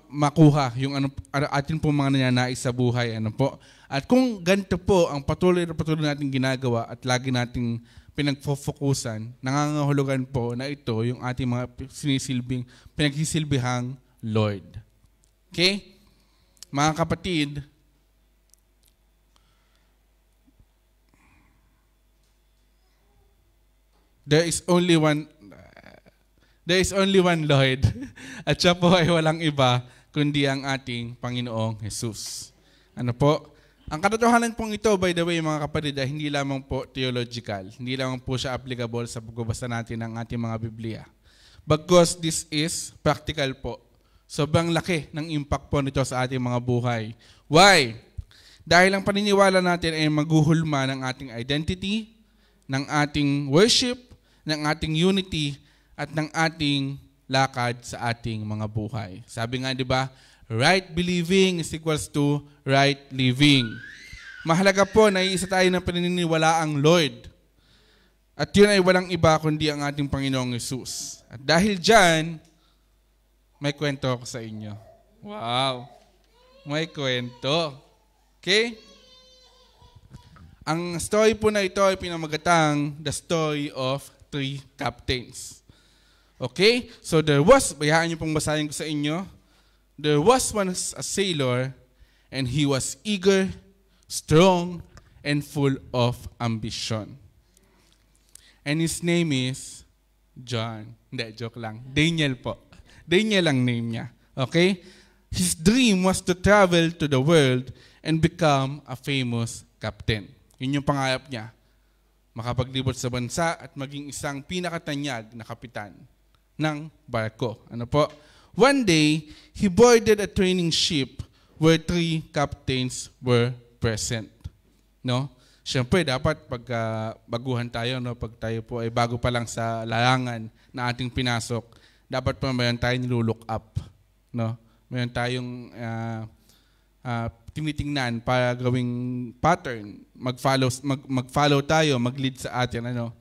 makuha yung atin po mga nananais sa buhay. Ano po? At kung ganito po ang patuloy natin ginagawa at lagi nating pinagfofokusan, nangangahulugan po na ito yung ating mga pinagsisilbihang Lord. Okay? Mga kapatid, there is only one Lord at siya po ay walang iba kundi ang ating Panginoong Jesus. Ano po? Ang katotohanan pong ito, by the way, mga kapatid, ay hindi lamang po theological. Hindi lamang po siya applicable sa pagbabasa natin ng ating mga Biblia. Because this is practical po. Sobrang laki ng impact po nito sa ating mga buhay. Why? Dahil ang paniniwala natin ay maghuhulma ng ating identity, ng ating worship, ng ating unity, at ng ating lakad sa ating mga buhay. Sabi nga, di ba, right believing is equals to right living. Mahalaga po na iisa tayo ng paniniwalaang Lord. At yun ay walang iba kundi ang ating Panginoong Jesus. At dahil dyan, may kwento ako sa inyo. Wow! May kwento. Okay? Ang story po na ito ay pinamagatang The Story of Three Captains. Okay? So hayaan niyo pong basahin ko sa inyo. There was once a sailor, and he was eager, strong, and full of ambition. And his name is John. Hindi, joke lang. Daniel po. Daniel ang name niya. Okay? His dream was to travel to the world and become a famous captain. Yun yung pangarap niya. Makapaglibot sa bansa at maging isang pinakatanyag na kapitan ng barko. Ano po? One day, he boarded a training ship where three captains were present. No? Siyempre, dapat pag baguhan tayo, no? Pag tayo po ay bago pa lang sa larangan na ating pinasok, dapat pa mayroon tayong nilulook up. No? Mayroon tayong tinitingnan para gawing pattern. Mag-follow tayo, mag-lead sa atin. Ano?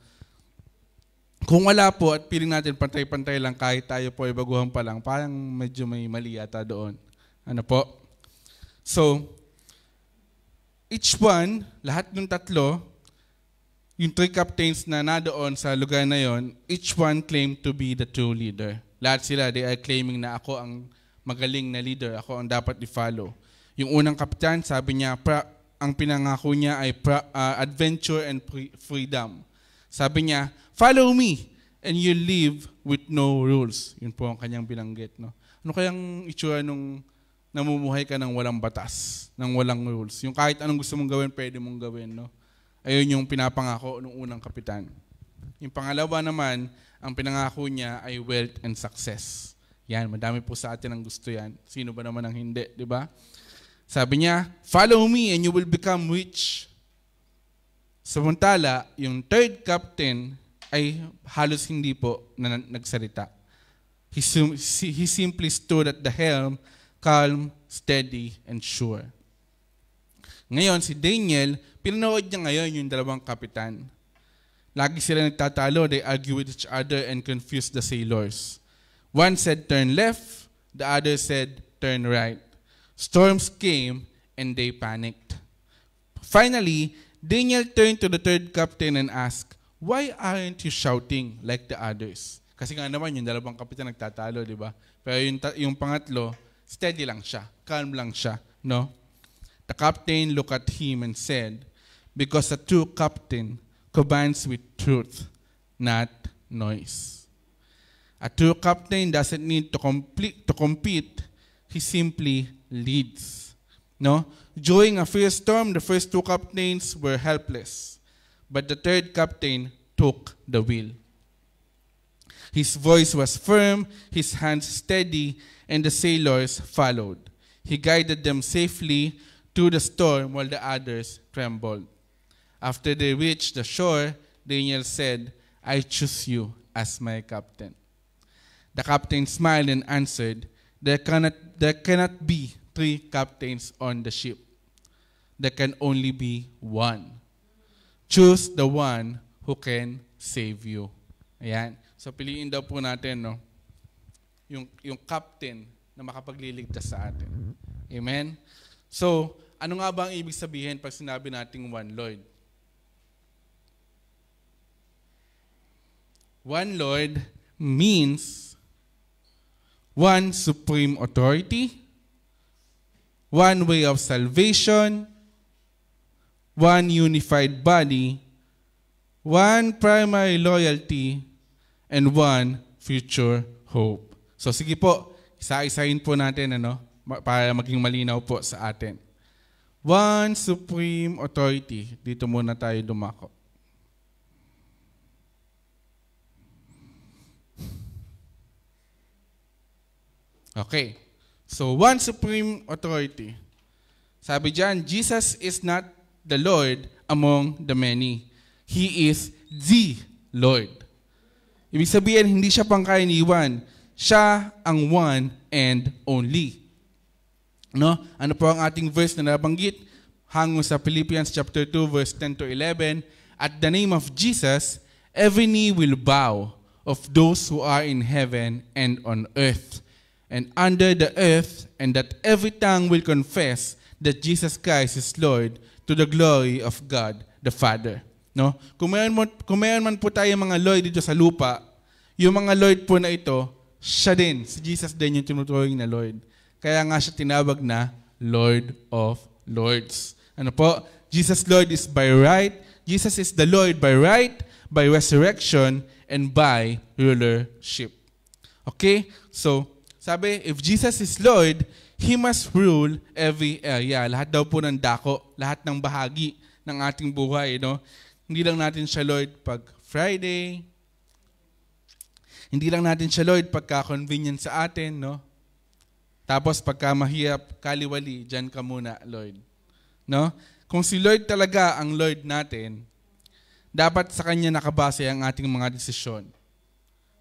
Kung wala po at piling natin pantay-pantay lang kahit tayo po ay baguhan pa lang, parang medyo may mali yata doon. Ano po? So, each one, lahat ng tatlo, yung three captains na nadoon sa lugar na yon, each one claimed to be the true leader. Lahat sila, they are claiming na ako ang magaling na leader, ako ang dapat i-follow. Yung unang kapitan, sabi niya, ang pinangako niya ay adventure and freedom. Sabi niya, follow me and you live with no rules. Yun po ang kanyang binanggit. No? Ano kayang itsura nung namumuhay ka ng walang batas, ng walang rules? Yung kahit anong gusto mong gawin, pwede mong gawin. No? Ayun yung pinapangako ng unang kapitan. Yung pangalawa naman, ang pinangako niya ay wealth and success. Yan, madami po sa atin ang gusto yan. Sino ba naman ang hindi, di ba? Sabi niya, follow me and you will become rich. Samantala, yung third captain ay halos hindi po nagsalita. He simply stood at the helm, calm, steady, and sure. Ngayon, si Daniel, pinanood niya ngayon yung dalawang kapitan. Lagi sila nagtatalo, they argue with each other and confuse the sailors. One said, turn left, the other said, turn right. Storms came and they panicked. Finally, Daniel turned to the third captain and asked, why aren't you shouting like the others? Kasi nga naman, yung dalawang kapitan nagtatalo, di ba? Pero yung pangatlo, steady lang siya, calm lang siya, no? The captain looked at him and said, because a true captain commands with truth, not noise. A true captain doesn't need to compete, he simply leads. No? During a fierce storm, the first two captains were helpless, but the third captain took the wheel. His voice was firm, his hands steady, and the sailors followed. He guided them safely through the storm while the others trembled. After they reached the shore, Daniel said, I choose you as my captain. The captain smiled and answered, there cannot be three captains on the ship. There can only be one. Choose the one who can save you. Ayan. So piliin daw po natin, no? yung captain na makapagliligtas sa atin. Amen? So, ano nga ba ang ibig sabihin pag sinabi nating one Lord? One Lord means one supreme authority, one way of salvation, one unified body, one primary loyalty, and one future hope. So sige po, isa-isahin po natin para maging malinaw po sa atin. One supreme authority. Dito muna tayo dumako. Okay. So one supreme authority. Sabi diyan, Jesus is not the Lord among the many. He is the Lord. Ibig sabihin, hindi siya pangkaraniwan. Siya ang one and only. No? Ano po ang ating verse na nabanggit? Hango sa Philippians chapter 2 verse 10 to 11. At the name of Jesus, every knee will bow of those who are in heaven and on earth and under the earth, and that every tongue will confess that Jesus Christ is Lord, to the glory of God the Father. No? Kung mayroon man po tayo mga Lord dito sa lupa, yung mga Lord po na ito, siya din, si Jesus din yung tinuturing na Lord. Kaya nga siya tinawag na Lord of Lords. Ano po? Jesus Lord is by right. Jesus is the Lord by right, by resurrection, and by rulership. Okay? So, sabi, if Jesus is Lord, He must rule every area. Lahat daw po ng dako, lahat ng bahagi ng ating buhay. No? Hindi lang natin siya Lord pag Friday. Hindi lang natin siya Lord pagka convenient sa atin. No? Tapos pagka mahirap, kaliwali, dyan ka muna, Lord. No? Kung si Lord talaga ang Lord natin, dapat sa Kanya nakabase ang ating mga desisyon.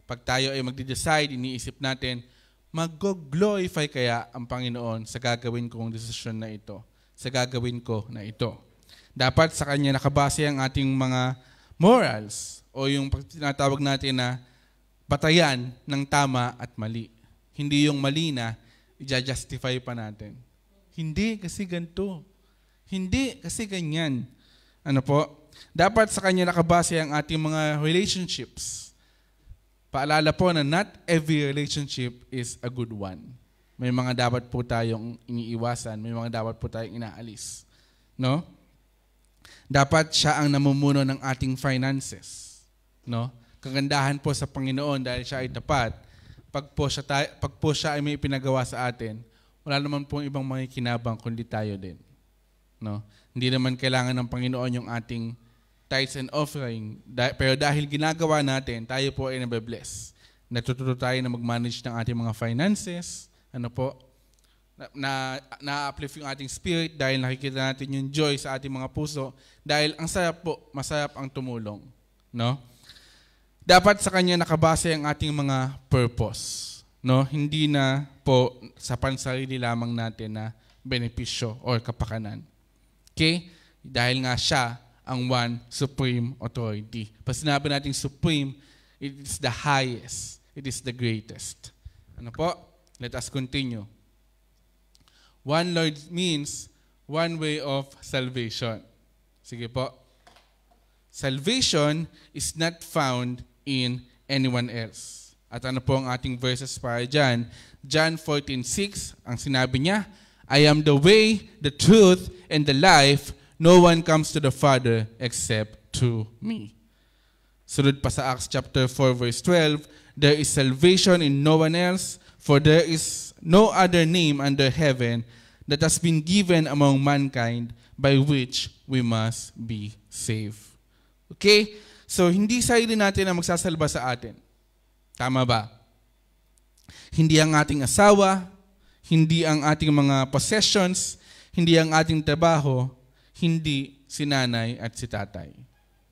Pag tayo ay magde-decide, iniisip natin, mag-glorify kaya ang Panginoon sa gagawin kong desisyon na ito, sa gagawin ko na ito. Dapat sa Kanya nakabase ang ating mga morals o yung tinatawag natin na batayan ng tama at mali. Hindi yung mali na i-justify pa natin. Hindi kasi ganito. Hindi kasi ganyan. Ano po? Dapat sa Kanya nakabase ang ating mga relationships. Paalala po na not every relationship is a good one. May mga dapat po tayong iniiwasan, may mga dapat po tayong inaalis. No? Dapat siya ang namumuno ng ating finances. No? Kagandahan po sa Panginoon dahil siya ay tapat. Pag po siya ay may ipinagawa sa atin, wala naman pong ibang makikinabang kundi tayo din. No? Hindi naman kailangan ng Panginoon yung ating tithes and offering. Pero dahil ginagawa natin, tayo po ay nabe-bless. Natututo tayo na mag-manage ng ating mga finances. Ano po? Na-uplift yung ating spirit dahil nakikita natin yung joy sa ating mga puso. Dahil ang sarap po, masarap ang tumulong. No? Dapat sa Kanya nakabase ang ating mga purpose. No? Hindi na po sa pansarili lamang natin na benepisyo o kapakanan. Okay? Dahil nga siya ang one supreme authority. Pag sinabi natin supreme, it is the highest. It is the greatest. Ano po? Let us continue. One Lord means one way of salvation. Sige po. Salvation is not found in anyone else. At ano po ang ating verses para dyan? John 14:6, ang sinabi niya, I am the way, the truth, and the life. No one comes to the Father except through me. Sunod pa sa Acts chapter 4 verse 12, there is salvation in no one else, for there is no other name under heaven that has been given among mankind by which we must be saved. Okay? So, hindi sarili natin ang magsasalba sa atin. Tama ba? Hindi ang ating asawa, hindi ang ating mga possessions, hindi ang ating trabaho, hindi si nanay at si tatay.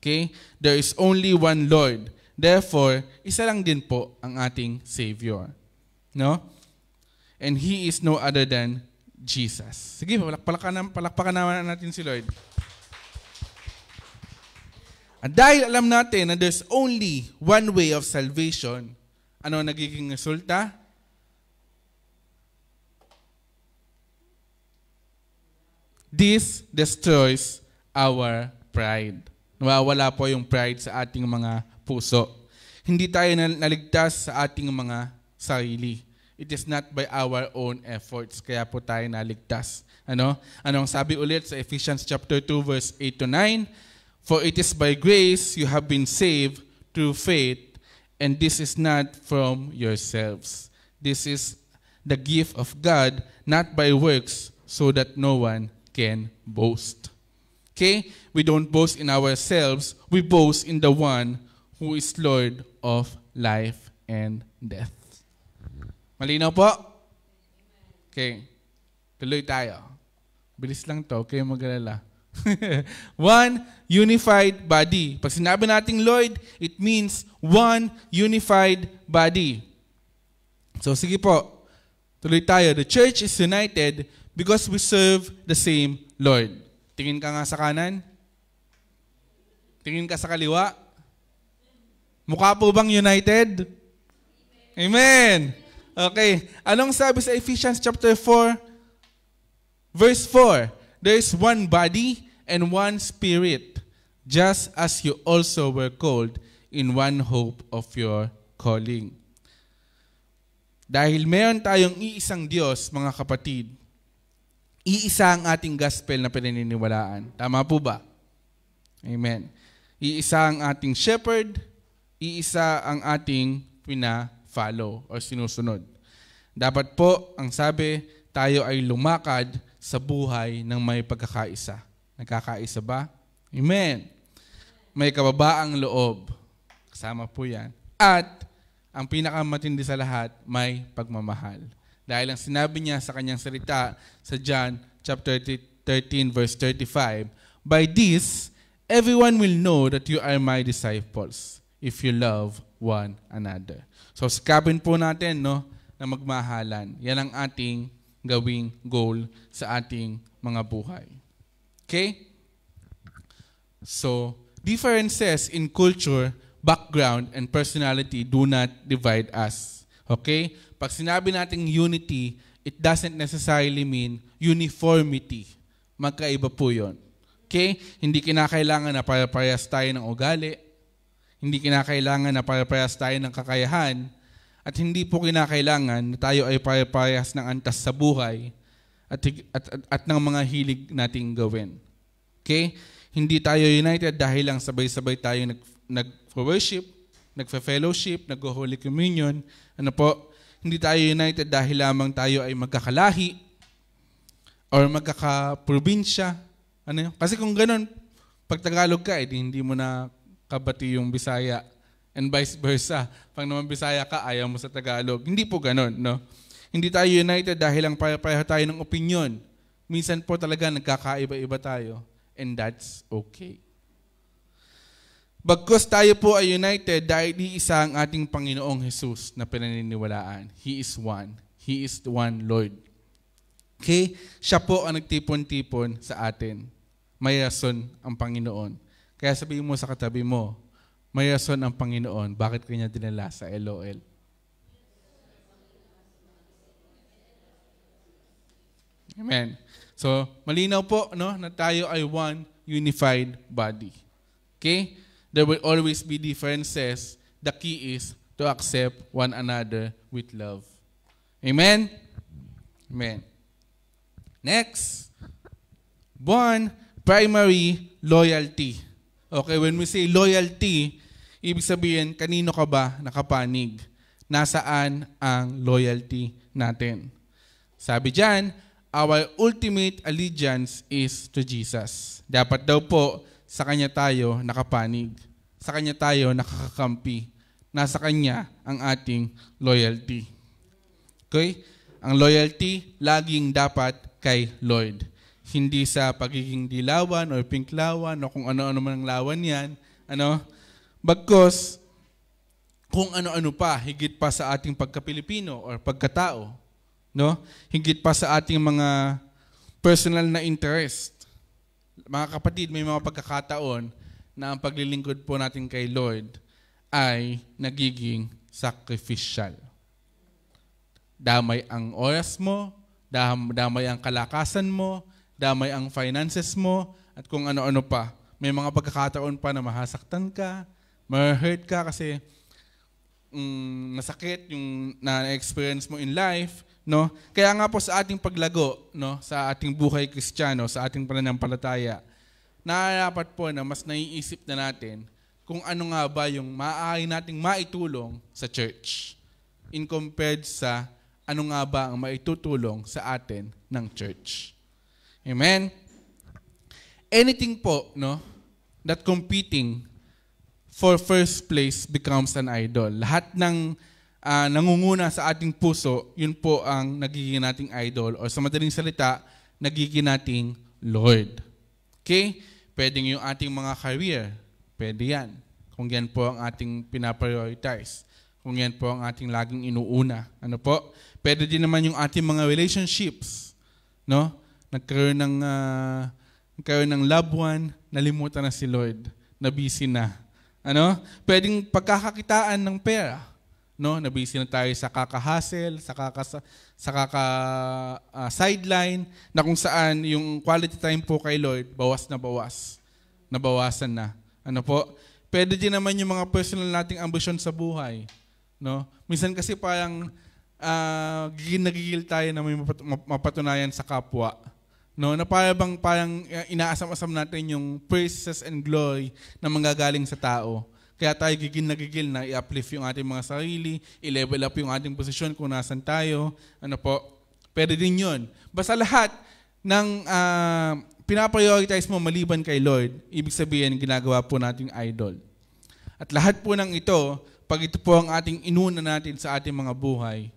Okay? There is only one Lord. Therefore, isa lang din po ang ating Savior. No? And He is no other than Jesus. Sige, palakpakan naman natin si Lord. At dahil alam natin na there's only one way of salvation, ano nagiging resulta? This destroys our pride. Nawawala po yung pride sa ating mga puso. Hindi tayo naligtas sa ating mga sarili. It is not by our own efforts. Kaya po tayo naligtas. Anong sabi ulit sa Ephesians chapter 2 verse 8 to 9? For it is by grace you have been saved through faith, and this is not from yourselves. This is the gift of God, not by works, so that no one can boast. Okay? We don't boast in ourselves. We boast in the one who is Lord of life and death. Malinaw po? Okay. Tuloy tayo. Bilis lang to. Kayo mag-alala. One unified body. Pag sinabi nating Lord, it means one unified body. So sige po. Tuloy tayo. The church is united because we serve the same Lord. Tingin ka nga sa kanan. Tingin ka sa kaliwa. Mukha po bang united? Amen. Okay. Anong sabi sa Ephesians chapter 4? Verse 4. There is one body and one spirit, just as you also were called in one hope of your calling. Dahil meron tayong iisang Diyos, mga kapatid, iisa ang ating gospel na pinaniniwalaan. Tama po ba? Amen. Iisa ang ating shepherd, iisa ang ating pina-follow o sinusunod. Dapat po, ang sabi, tayo ay lumakad sa buhay ng may pagkakaisa. Nagkakaisa ba? Amen. May kababaang loob. Kasama po yan. At, ang pinakamatindi sa lahat, may pagmamahal. Dahil ang sinabi niya sa kanyang salita sa John chapter 13 verse 35, by this, everyone will know that you are my disciples if you love one another. So sikapin po natin na magmahalan. Yan ang ating gawing goal sa ating mga buhay. Okay? So, differences in culture, background, and personality do not divide us. Okay? Pag sinabi nating unity, it doesn't necessarily mean uniformity. Magkaiba po yun. Okay? Hindi kinakailangan na pare-parehas tayo ng ugali. Hindi kinakailangan na pare-parehas tayo ng kakayahan. At hindi po kinakailangan na tayo ay pare-parehas ng antas sa buhay at ng mga hilig nating gawin. Okay? Hindi tayo united dahil lang sabay-sabay tayo nag-worship, nag-fellowship, nag-Holy Communion. Hindi tayo united dahil lamang tayo ay magkakalahi or magkakaprobinsya. Kasi kung ganun, pag Tagalog ka, hindi mo na kabati yung Bisaya and vice versa. Pag naman Bisaya ka, ayaw mo sa Tagalog. Hindi po ganun, no? Hindi tayo united dahil lang pareho tayo ng opinion. Minsan po talaga nagkakaiba-iba tayo, and that's okay. Bagkus tayo po ay united dahil iisa ang ating Panginoong Jesus na pinaniniwalaan. He is one. He is the one Lord. Okay? Siya po ang nagtipon-tipon sa atin. May rason ang Panginoon. Kaya sabihin mo sa katabi mo, may rason ang Panginoon. Bakit kanya dinala sa LOL? Amen. So, malinaw po na tayo ay one unified body. Okay? There will always be differences. The key is to accept one another with love. Amen? Amen. Next. One, primary loyalty. Okay, when we say loyalty, ibig sabihin, kanino ka ba nakapanig? Nasaan ang loyalty natin? Sabi dyan, our ultimate allegiance is to Jesus. Dapat daw po, sa Kanya tayo nakapanig. Sa Kanya tayo nakakakampi. Nasa Kanya ang ating loyalty. Okay? Ang loyalty, laging dapat kay Lord. Hindi sa pagiging dilawan o pinklawan o kung ano-ano man ang lawan yan. Bagkos, kung ano-ano pa, higit pa sa ating pagka-Pilipino or pagkatao. No? Higit pa sa ating mga personal na interest. Mga kapatid, may mga pagkakataon na ang paglilingkod po natin kay Lord ay nagiging sacrificial. Damay ang oras mo, damay ang kalakasan mo, damay ang finances mo, at kung ano-ano pa. May mga pagkakataon pa na mahasaktan ka, ma-hurt ka kasi masakit yung na-experience mo in life, no? Kaya nga po sa ating paglago, no, sa ating buhay Kristiyano, sa ating pananampalataya, nararapat po na mas naiisip na natin kung ano nga ba yung maaari nating maitulong sa church in compared sa ano nga ba ang maitutulong sa atin ng church. Amen? Anything po, no, that competing for first place becomes an idol. Lahat ng nangunguna sa ating puso, yun po ang nagiging nating idol. O sa madaling salita, nagiging nating Lord. Okay? Pwedeng yung ating mga career. Pwede yan. Kung yan po ang ating pinaprioritize. Kung yan po ang ating laging inuuna. Ano po? Pwede din naman yung ating mga relationships. No? Nagkaroon ng loved one, nalimutan na si Lord, na busy na. Ano? Pwedeng pagkakakitaan ng pera. No? Na busy na tayo sa kaka-hustle, sa kaka-sideline, na kung saan yung quality time po kay Lord, bawas na bawas. Nabawasan na. Ano po? Pwede din naman yung mga personal nating ambisyon sa buhay. No? Minsan kasi parang nagigil tayo na may mapatunayan sa kapwa. No, na parang inaasam-asam natin yung praises and glory na manggagaling sa tao. Kaya tayo gigil na i-uplift yung ating mga sarili, i-level up yung ating posisyon kung nasan tayo. Ano po? Pwede din yun. Basta lahat ng pinaprioritize mo maliban kay Lord, ibig sabihin ginagawa po nating idol. At lahat po ng ito, pag ito po ang ating inuna natin sa ating mga buhay,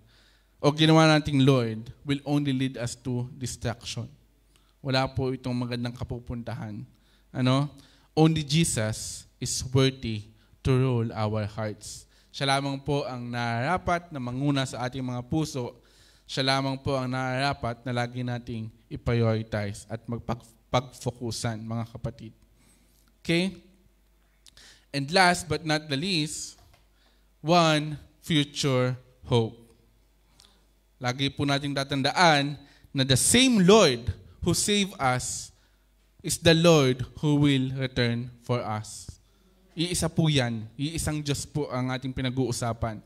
o ginawa nating Lord, will only lead us to destruction. Wala po itong magandang kapupuntahan. Ano? Only Jesus is worthy to rule our hearts. Siya lamang po ang nararapat na manguna sa ating mga puso. Siya lamang po ang nararapat na lagi nating i-prioritize at magpag-focusan, mga kapatid. Okay? And last but not the least, one future hope. Lagi po nating tatandaan na the same Lord who saved us is the Lord who will return for us. Iisa po yan. Iisang Diyos po ang ating pinag-uusapan.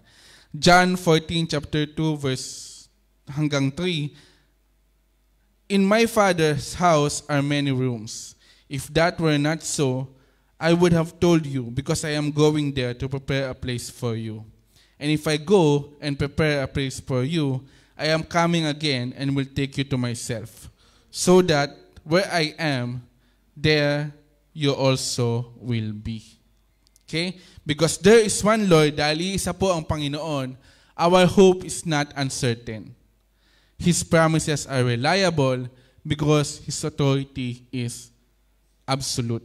John 14, chapter 2, verse hanggang 3, In my Father's house are many rooms. If that were not so, I would have told you, because I am going there to prepare a place for you. And if I go and prepare a place for you, I am coming again and will take you to myself, so that where I am, there you also will be. Okay? Because there is one Lord, dahil isa po ang Panginoon, our hope is not uncertain. His promises are reliable because His authority is absolute.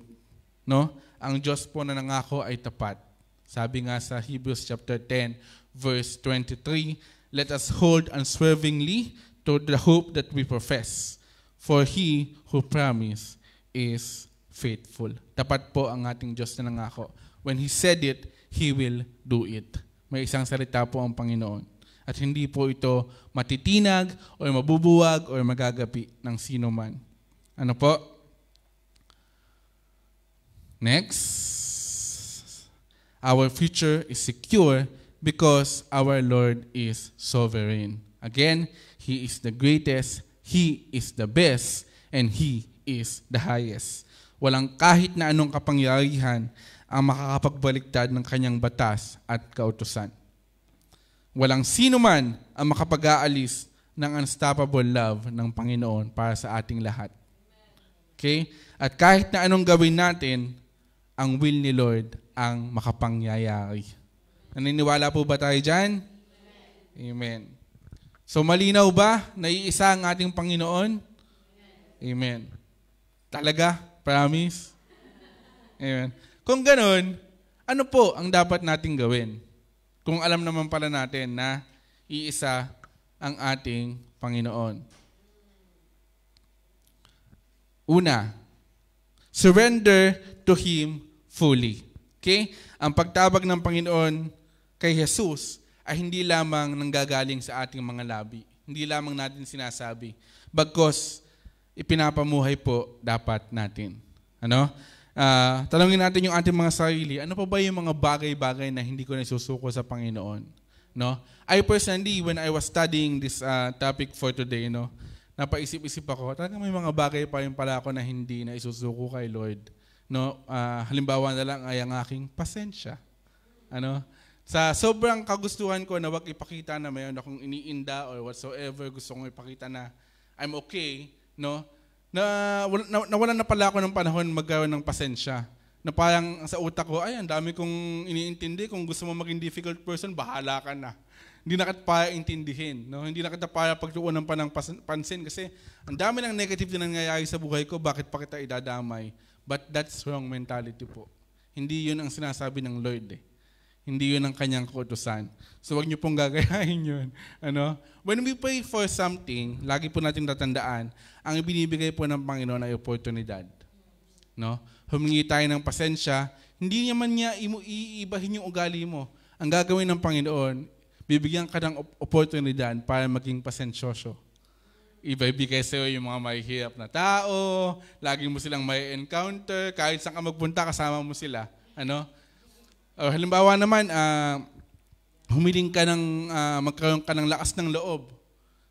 No? Ang Diyos po na nangako ay tapat. Sabi nga sa Hebrews chapter 10, verse 23, let us hold unswervingly to the hope that we profess. For He who promised is faithful. Tapat po ang ating Diyos na nangako. When He said it, He will do it. May isang salita po ang Panginoon. At hindi po ito matitinag o mabubuwag o magagapi ng sino man. Ano po? Next. Our future is secure because our Lord is sovereign. Again, He is the greatest, He is the best, and He is the highest. Walang kahit na anong kapangyarihan ang makakapagbaliktad ng kanyang batas at kautusan. Walang sino man ang makapag-aalis ng unstoppable love ng Panginoon para sa ating lahat. Okay? At kahit na anong gawin natin, ang will ni Lord ang makapangyayari. Naniniwala po ba tayo dyan? Amen. So malinaw ba na iisa ang ating Panginoon? Amen. Talaga? Promise? Amen. Kung ganun, ano po ang dapat nating gawin? Kung alam naman pala natin na iisa ang ating Panginoon. Una, surrender to Him fully. Okay? Ang pagtabag ng Panginoon kay Jesus ay hindi lamang nanggagaling sa ating mga labi. Hindi lamang natin sinasabi. Bagkus, ipinapamuhay po dapat natin. Ano? Tanungin natin yung ating mga sarili, ano pa ba yung mga bagay-bagay na hindi ko nasusuko sa Panginoon? No? I personally, when I was studying this topic for today, no, napaisip-isip ako, talagang may mga bagay pa rin pala ako na hindi na isusuko kay Lord. No? Halimbawa na lang ay ang aking pasensya. Ano? Sa sobrang kagustuhan ko na wag ipakita na mayroon akong iniinda or whatsoever, gusto kong ipakita na I'm okay, no? Nawalan na pala ako ng panahon magkaroon ng pasensya. Na parang sa utak ko, ay, ang dami kong iniintindi. Kung gusto mo maging difficult person, bahala ka na. Hindi na kita para intindihin. No? Hindi na kita para pagtuunan pa ng pansin. Kasi ang dami ng negative na nangyayari sa buhay ko, bakit pa kita idadamay? But that's wrong mentality po. Hindi yun ang sinasabi ng Lord eh. Hindi yun ang kanyang kautusan. So wag niyo pong gagayahin yun. Ano? When we pray for something, lagi po natin tatandaan, ang ibinibigay po ng Panginoon ay oportunidad. No? Humingi tayo ng pasensya, hindi naman niya iibahin yung ugali mo. Ang gagawin ng Panginoon, bibigyan ka ng oportunidad para maging pasensyoso. Ibibigay sa'yo yung mga mahihirap na tao, lagi mo silang may encounter, kahit saan ka magpunta, kasama mo sila. Ano? Halimbawa naman, humiling ka ng magkaroon ka ng lakas ng loob.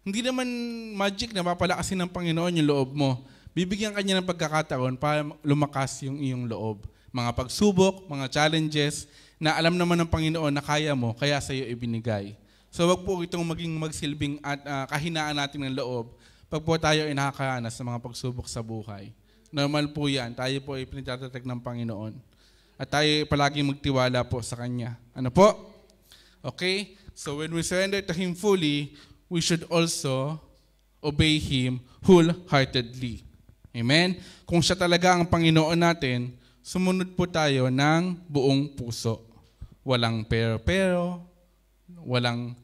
Hindi naman magic na papalakasin ng Panginoon yung loob mo. Bibigyan ka niya ng pagkakataon para lumakas yung iyong loob. Mga pagsubok, mga challenges na alam naman ng Panginoon na kaya mo, kaya sa iyo ibinigay. So wag po itong maging magsilbing at kahinaan natin ng loob pag po tayo ay nakakaranas sa mga pagsubok sa buhay. Normal po yan. Tayo po ay pinagtatatag ng Panginoon. At tayo palaging magtiwala po sa Kanya. Ano po? Okay? So when we surrender to Him fully, we should also obey Him wholeheartedly. Amen? Kung siya talaga ang Panginoon natin, sumunod po tayo ng buong puso. Walang pero, walang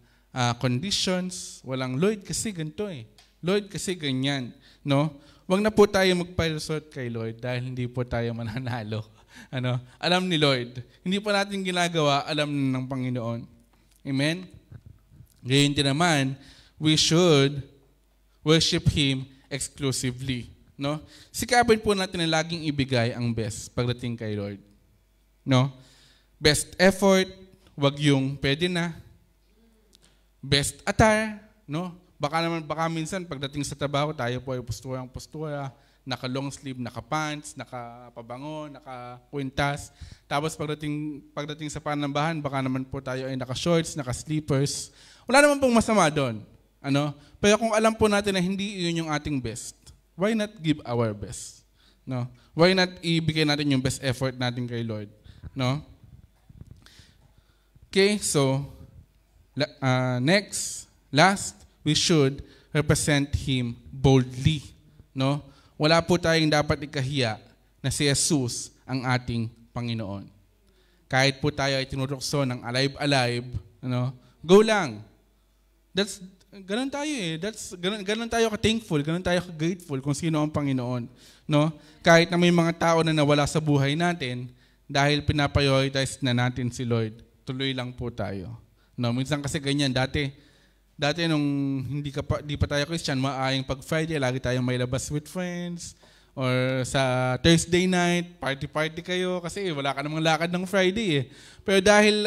conditions, walang Lord kasi ganito eh. Lord kasi ganyan. No? Huwag na po tayo magpa-resort kay Lord dahil hindi po tayo mananalo. Ano? Alam ni Lord. Hindi pa natin ginagawa, alam ng Panginoon. Amen? Ngayon din naman, we should worship Him exclusively. No? Sikapin po natin na laging ibigay ang best pagdating kay Lord. No? Best effort, wag yung pwede na. Best attire, no? Baka minsan pagdating sa trabaho, tayo po ay postura, naka-long sleeve, naka-pants, naka-pabango, naka-kwintas. Tapos pagdating sa panambahan, baka naman po tayo ay naka-shorts, naka-sleepers. Wala naman pong masama doon. Ano? Pero kung alam po natin na hindi yun yung ating best, why not give our best? No? Why not ibigay natin yung best effort natin kay Lord? No? Okay, so last, we should represent Him boldly. No? Wala po tayong dapat ikahiya na si Jesus ang ating Panginoon. Kahit po tayo ay tinurokso ng alive, ano, go lang. Ganun tayo eh. Ganun tayo ka-thankful, ganun tayo ka-grateful kung sino ang Panginoon. No? Kahit na may mga tao na nawala sa buhay natin, dahil pinaprioritize na natin si Lord, tuloy lang po tayo. No? Minsan kasi ganyan, Dati nung di pa tayo Christian, maayong pag Friday, lagi tayong may labas with friends. Or sa Thursday night, party kayo kasi wala ka namang lakad ng Friday eh. Pero dahil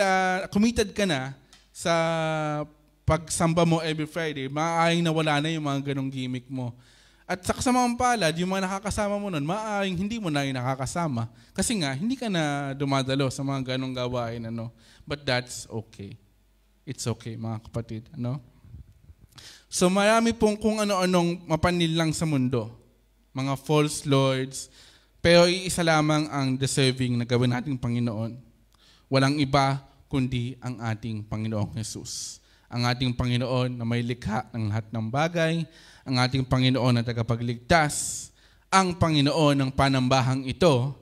committed ka na sa pagsamba mo every Friday, maayong nawala na yung mga ganong gimmick mo. At sa kasamang palad, yung mga nakakasama mo nun, maayong hindi mo na yung nakakasama. Kasi nga, hindi ka na dumadalo sa mga ganong gawain. Ano? But that's okay. It's okay, mga kapatid. Ano? So marami pong kung ano-anong mapanlilang sa mundo. Mga false lords. Pero iisa lamang ang deserving na gawin nating Panginoon. Walang iba kundi ang ating Panginoong Jesus. Ang ating Panginoon na may likha ng lahat ng bagay. Ang ating Panginoon na tagapagligtas. Ang Panginoon ng panambahang ito.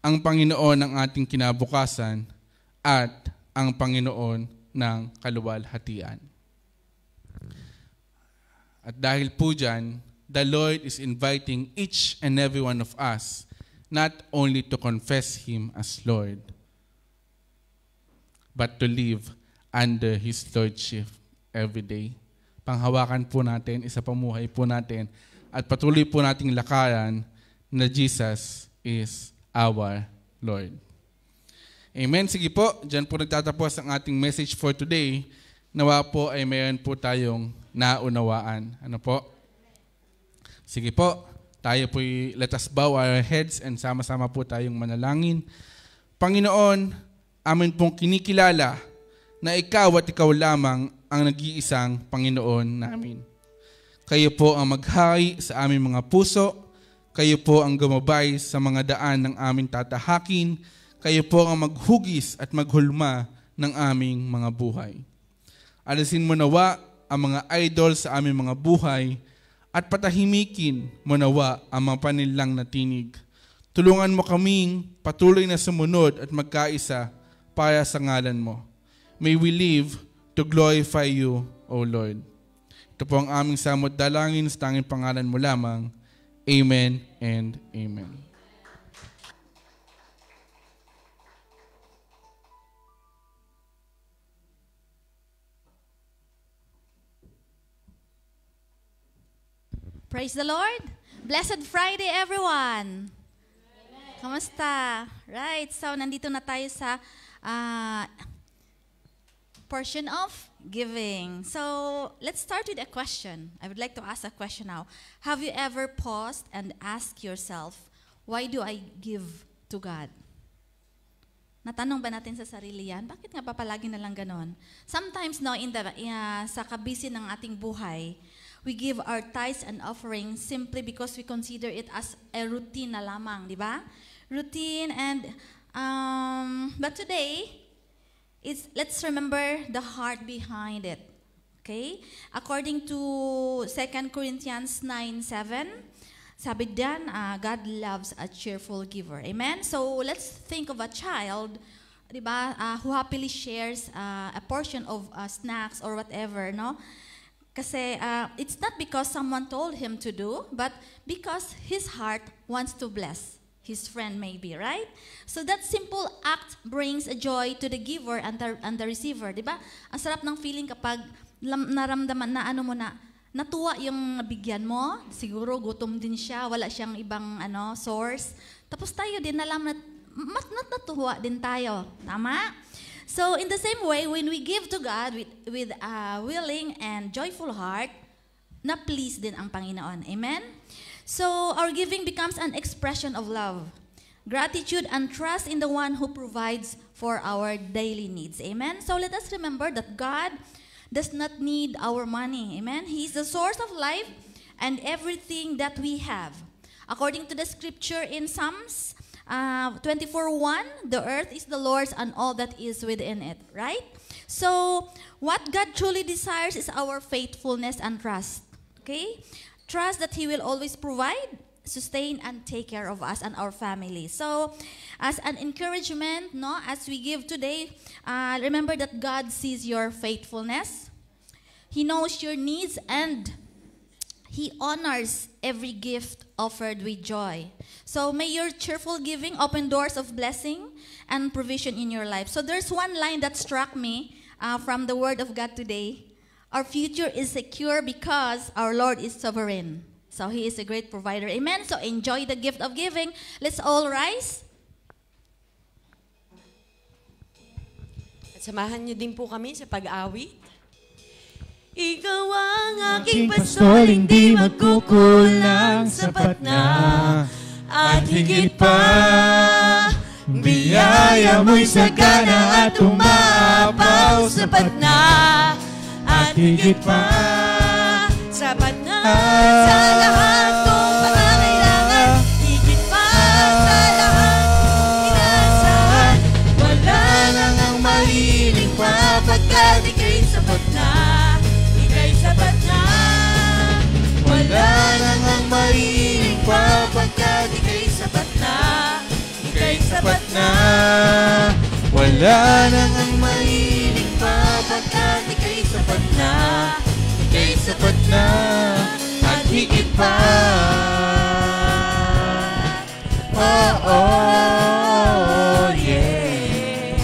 Ang Panginoon ng ating kinabukasan. At ang Panginoon ng kaluwalhatian. At dahil po dyan, the Lord is inviting each and every one of us not only to confess Him as Lord, but to live under His Lordship every day. Panghawakan po natin, isa pamuhay po natin at patuloy po nating lakaran na Jesus is our Lord. Amen. Sige po, dyan po nagtatapos ang ating message for today. Nawa po ay mayroon po tayong naunawaan. Ano po? Sige po, tayo po let us bow our heads and sama-sama po tayong manalangin. Panginoon, amin pong kinikilala na ikaw at ikaw lamang ang nag-iisang Panginoon namin. Kayo po ang maghari sa aming mga puso. Kayo po ang gumabay sa mga daan ng aming tatahakin. Kayo po ang maghugis at maghulma ng aming mga buhay. Alisin mo nawa ang mga idol sa aming mga buhay at patahimikin mo nawa ang mga panilang na tinig. Tulungan mo kaming patuloy na sumunod at magkaisa para sa ngalan mo. May we live to glorify you, O Lord. Ito po ang aming samot dalangin sa tanging pangalan mo lamang. Amen and amen. Praise the Lord! Blessed Friday, everyone! Kamusta? Right, so nandito na tayo sa portion of giving. So, let's start with a question. I would like to ask a question now. Have you ever paused and asked yourself, why do I give to God? Natanong ba natin sa sarili yan? Bakit nga ba palagi na lang ganon? Sometimes, no, sa kabisi ng ating buhay, we give our tithes and offerings simply because we consider it as a routine na lamang, di ba? Routine and, but today, let's remember the heart behind it, okay? According to 2 Corinthians 9:7, sabi diyan, God loves a cheerful giver. Amen? So, let's think of a child, di ba, who happily shares a portion of snacks or whatever, no? Kasi it's not because someone told him to do, but because his heart wants to bless his friend maybe, right? So that simple act brings a joy to the giver and the receiver, di ba? Ang sarap ng feeling kapag naramdaman na natuwa yung nabigyan mo, siguro gutom din siya, wala siyang ibang source. Tapos tayo din alam na natuwa din tayo. Tama? So, in the same way, when we give to God with a willing and joyful heart, na-please din ang Panginoon. Amen? So, our giving becomes an expression of love, gratitude, and trust in the one who provides for our daily needs. Amen? So, let us remember that God does not need our money. Amen? He is the source of life and everything that we have. According to the scripture in Psalms 24:1, the earth is the Lord's and all that is within it, right? So, what God truly desires is our faithfulness and trust, okay? Trust that He will always provide, sustain, and take care of us and our family. So, as an encouragement, no, as we give today, remember that God sees your faithfulness. He knows your needs and He honors every gift offered with joy. So may your cheerful giving open doors of blessing and provision in your life. So there's one line that struck me from the Word of God today. Our future is secure because our Lord is sovereign. So He is a great provider. Amen? So enjoy the gift of giving. Let's all rise. At samahan niyo din po kami sa pag-awit. Ikaw ang aking pastor, hindi magkukulang, sapat na. At higit pa, biyaya mo'y sagana at umapaw, sapat na. At higit pa, sapat na sa lahat kong pangangailangan. Higit pa sa lahat inaasahan. Wala nang ang mahiling pa, pagkat ika'y sapat na. Sapat na, wala nang ang mahiling pa, pagkat ika'y sapat na, ika'y sapat na. Wala nang ang mahiling pa, pagkat ika'y sapat na, ika'y sapat na, at higit pa. Oh, oh, yeah.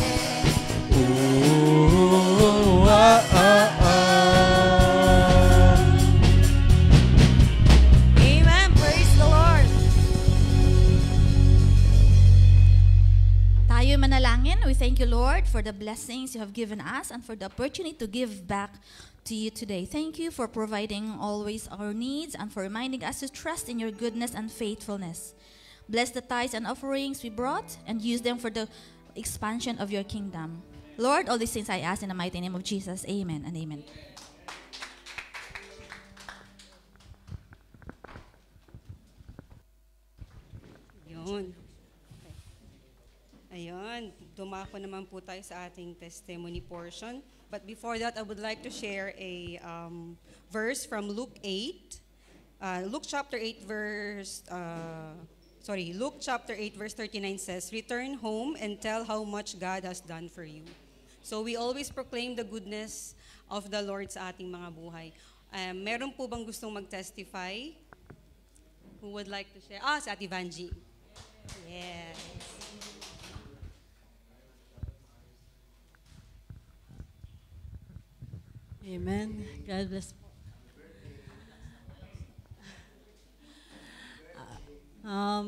Ooh, oh, oh. we thank you, Lord, for the blessings you have given us and for the opportunity to give back to you today. Thank you for providing always our needs and for reminding us to trust in your goodness and faithfulness. Bless the tithes and offerings we brought and use them for the expansion of your kingdom. Lord, all these things I ask in the mighty name of Jesus. Amen and amen. Yun. Ayun, dumako naman po tayo sa ating testimony portion. But before that, I would like to share a verse from Luke 8. Luke chapter 8 verse 39 says, "Return home and tell how much God has done for you." So we always proclaim the goodness of the Lord sa ating mga buhay. Meron po bang gustong mag-testify? Who would like to share? Si Ate Vanji. Yes. Amen. God bless po.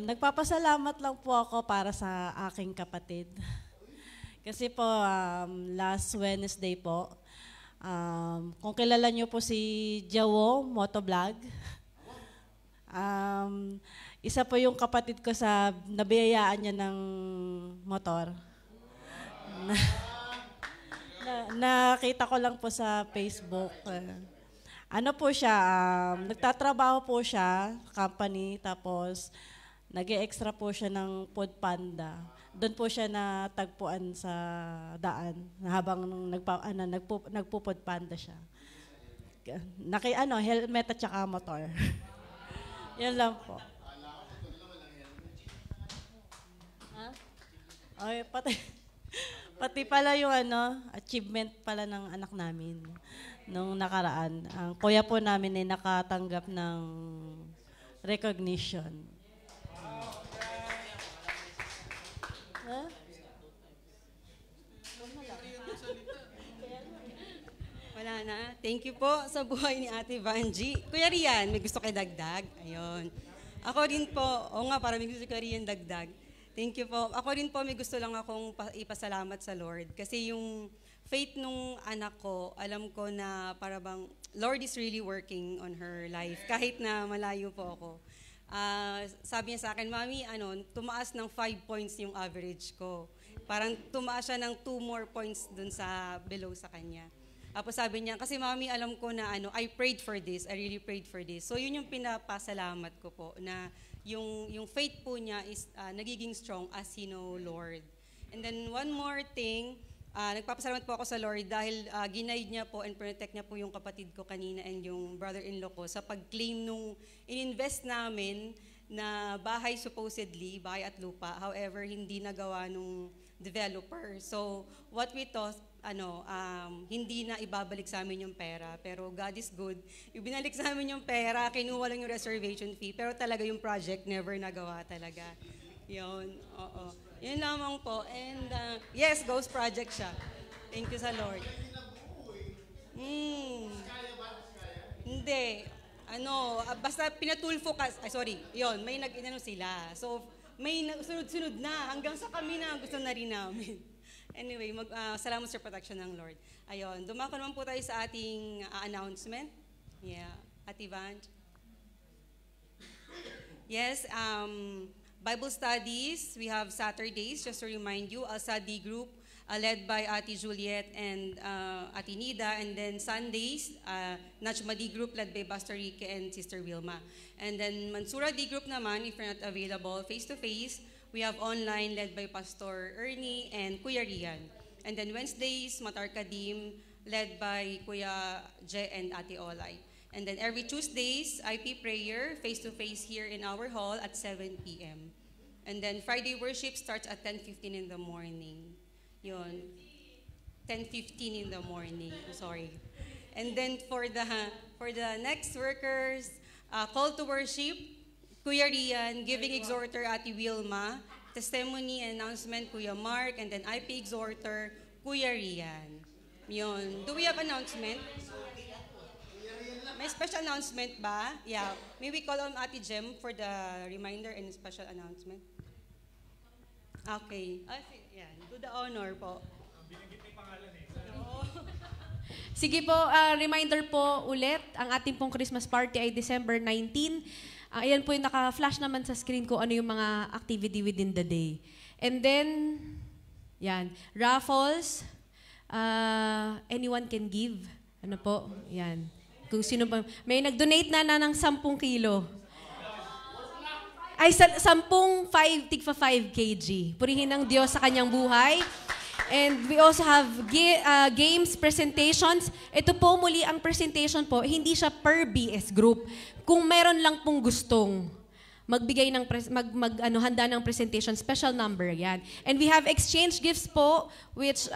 Nagpapasalamat lang po ako para sa aking kapatid. Kasi po, last Wednesday po, kung kilala niyo po si Jawo Motovlog, isa po yung kapatid ko sa nabiyayaan niya ng motor. Nakita ko lang po sa Facebook. Ano po siya, nagtatrabaho po siya, company, tapos nag-e-extra po siya ng Food Panda. Doon po siya natagpuan sa daan habang nagpo-Food Panda siya. Helmet at saka motor. Yan lang po. Ay, pati pala yung achievement pala ng anak namin nung nakaraan. Ang kuya po namin ay nakatanggap ng recognition. Wala na. Thank you po sa buhay ni Ate Vanji. Kuya Rian, may gusto kayo dagdag? Ayun. Ako rin po, para may gusto Kuya Rian dagdag. Thank you po. Ako rin po, may gusto lang akong ipasalamat sa Lord. Kasi yung faith nung anak ko, alam ko na para bang, Lord is really working on her life. Kahit na malayo po ako. Sabi niya sa akin, Mami, tumaas ng 5 points yung average ko. Parang tumaas siya ng 2 more points dun sa below sa kanya. Tapos sabi niya, kasi Mami, alam ko na I prayed for this. I really prayed for this. So yun yung pinapasalamat ko po na yung faith po niya is nagiging strong as he know Lord. And then one more thing, nagpapasalamat po ako sa Lord dahil ginaid niya po and protect niya po yung kapatid ko kanina and yung brother-in-law ko sa pag-claim nung in-invest namin na bahay supposedly, bahay at lupa. However, hindi nagawa nung developer. So what we thought, hindi na ibabalik sa amin yung pera. Pero God is good. Ibinalik sa amin yung pera, kinuha lang yung reservation fee, pero talaga yung project never nagawa talaga. Yun, oo. Yun lamang po. And yes, ghost project siya. Thank you sa Lord. Hindi. Basta pinatulfo ka, yun, may nag-inano sila. So, may sunod-sunod na, hanggang sa kami na gusto na rin namin. Anyway, salamat sa protection ng Lord. Ayun, dumako naman po tayo sa ating announcement. Yeah, Ate Van. Yes, Bible studies, we have Saturdays, just to remind you, a study group led by Ate Juliet and Ate Nida, and then Sundays, Nachma D group led by Pastor Ricky and Sister Wilma. And then Mansura D group naman, if you're not available face-to-face, we have online led by Pastor Ernie and Kuya Rian. And then Wednesdays, Matar Kadim, led by Kuya Je and Ate Olay. And then every Tuesdays, IP prayer, face-to-face here in our hall at 7 p.m. And then Friday worship starts at 10:15 in the morning. Yun. 10:15 in the morning. Sorry. And then for the next workers, call to worship, Kuya Rian, giving exhorter Ate Wilma, testimony and announcement Kuya Mark, and then IP exhorter Kuya Rian. Yun. Do we have announcement? May special announcement ba? Yeah. May we call on Ate Jem for the reminder and special announcement? Okay. Yan, to the honor po. Sige po, reminder po ulit, ang ating pong Christmas party ay December 19. Ayan po yung naka-flash naman sa screen ko ano yung mga activity within the day. And then, yan, raffles, anyone can give. Ano po, yan. Kung sino pa, may nag-donate na ng 10 kilo. Ay, 10 tigpa 5 kg. Purihin ng Diyos sa kanyang buhay. And we also have games, presentations. Ito po muli ang presentation po, hindi siya per BS group. Kung meron lang pong gustong magbigay ng handa ng presentation, special number yan. And we have exchange gifts po which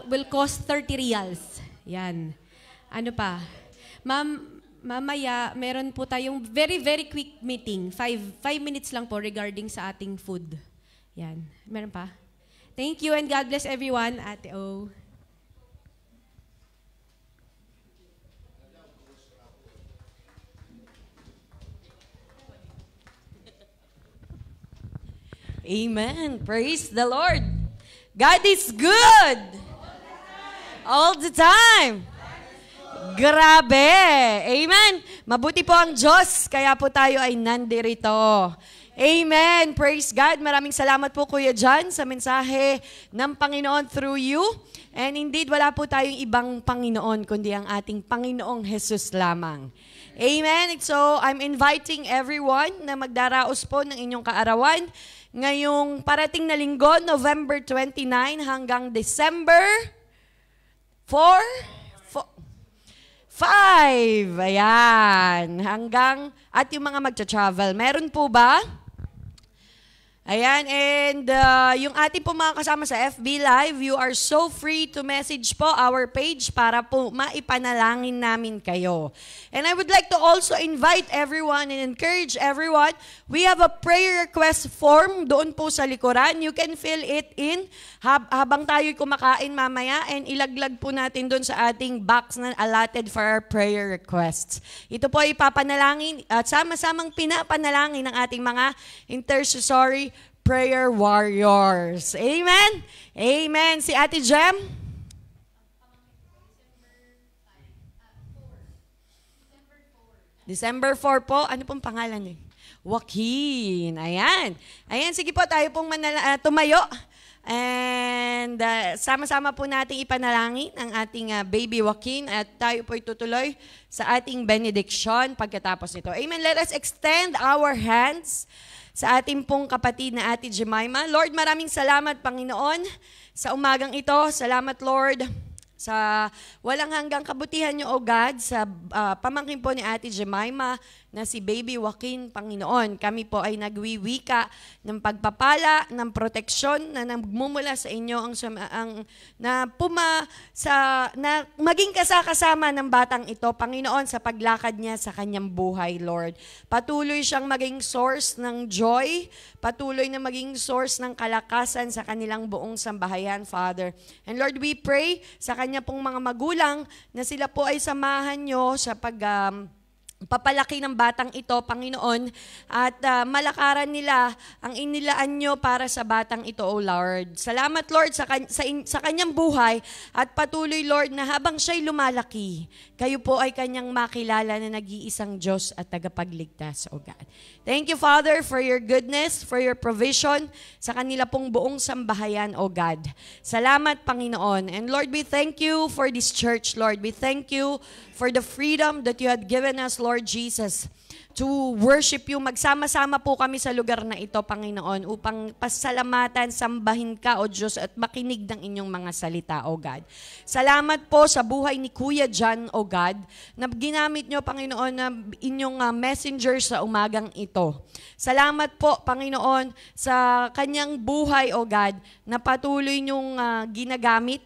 will cost 30 reals. Yan. Ano pa? Ma'am, mamaya meron po tayong very quick meeting. 5 minutes lang po regarding sa ating food. Yan. Meron pa? Thank you and God bless everyone, Ate O. Amen. Praise the Lord. God is good. All the time. Grabe. Amen. Mabuti po ang Diyos, kaya po tayo ay nandirito. Amen. Praise God. Maraming salamat po, Kuya John, sa mensahe ng Panginoon through you. And indeed, wala po tayong ibang Panginoon, kundi ang ating Panginoong Jesus lamang. Amen. So, I'm inviting everyone na magdaraos po ng inyong kaarawan ngayong parating na linggo, November 29 hanggang December 5. Ayan. At yung mga magcha-travel. Meron po ba? Ayan, and yung ating po mga kasama sa FB Live, you are so free to message po our page para po maipanalangin namin kayo. And I would like to also invite everyone and encourage everyone, we have a prayer request form doon po sa likuran. You can fill it in habang tayo'y kumakain mamaya and ilaglag po natin doon sa ating box na allotted for our prayer requests. Ito po ay ipapanalangin at sama-samang pinapanalangin ng ating mga intercessory prayer warriors. Amen? Amen. Si Ate Jem? December 4 po. Ano pong pangalan niyo? Joaquin. Ayan. Ayan, sige po, tayo pong tumayo. And sama-sama po natin ipanalangin ang ating baby Joaquin at tayo po'y tutuloy sa ating benediction pagkatapos nito. Amen. Let us extend our hands sa ating pong kapatid na Ate Jemima. Lord, maraming salamat, Panginoon, sa umagang ito. Salamat, Lord, sa walang hanggang kabutihan niyo, O God, sa pamangkin po ni Ate Jemima na si Baby Joaquin, Panginoon. Kami po ay nagwiwika ng pagpapala, ng proteksyon na nagmumula sa inyo na maging kasama ng batang ito, Panginoon, sa paglakad niya sa kanyang buhay, Lord. Patuloy siyang maging source ng joy, patuloy na maging source ng kalakasan sa kanilang buong sambahayan, Father. And Lord, we pray sa kanya pong mga magulang na sila po ay samahan nyo sa papalaki ng batang ito, Panginoon, at malakaran nila ang inilaan nyo para sa batang ito, O Lord. Salamat, Lord, sa kanyang buhay at patuloy, Lord, na habang siya'y lumalaki, kayo po ay kanyang makilala na nag-iisang Diyos at tagapagligtas, O God. Thank you, Father, for your goodness, for your provision sa kanila pong buong sambahayan, O God. Salamat, Panginoon. And Lord, we thank you for this church, Lord. We thank you for the freedom that you had given us, Lord Jesus, to worship you. Magsama-sama po kami sa lugar na ito, Panginoon, upang pasalamatan, sambahin ka, O Diyos, at makinig ng inyong mga salita, O God. Salamat po sa buhay ni Kuya John, O God, na ginamit nyo, Panginoon, na inyong messenger sa umagang ito. Salamat po, Panginoon, sa kanyang buhay, O God, na patuloy nyong ginagamit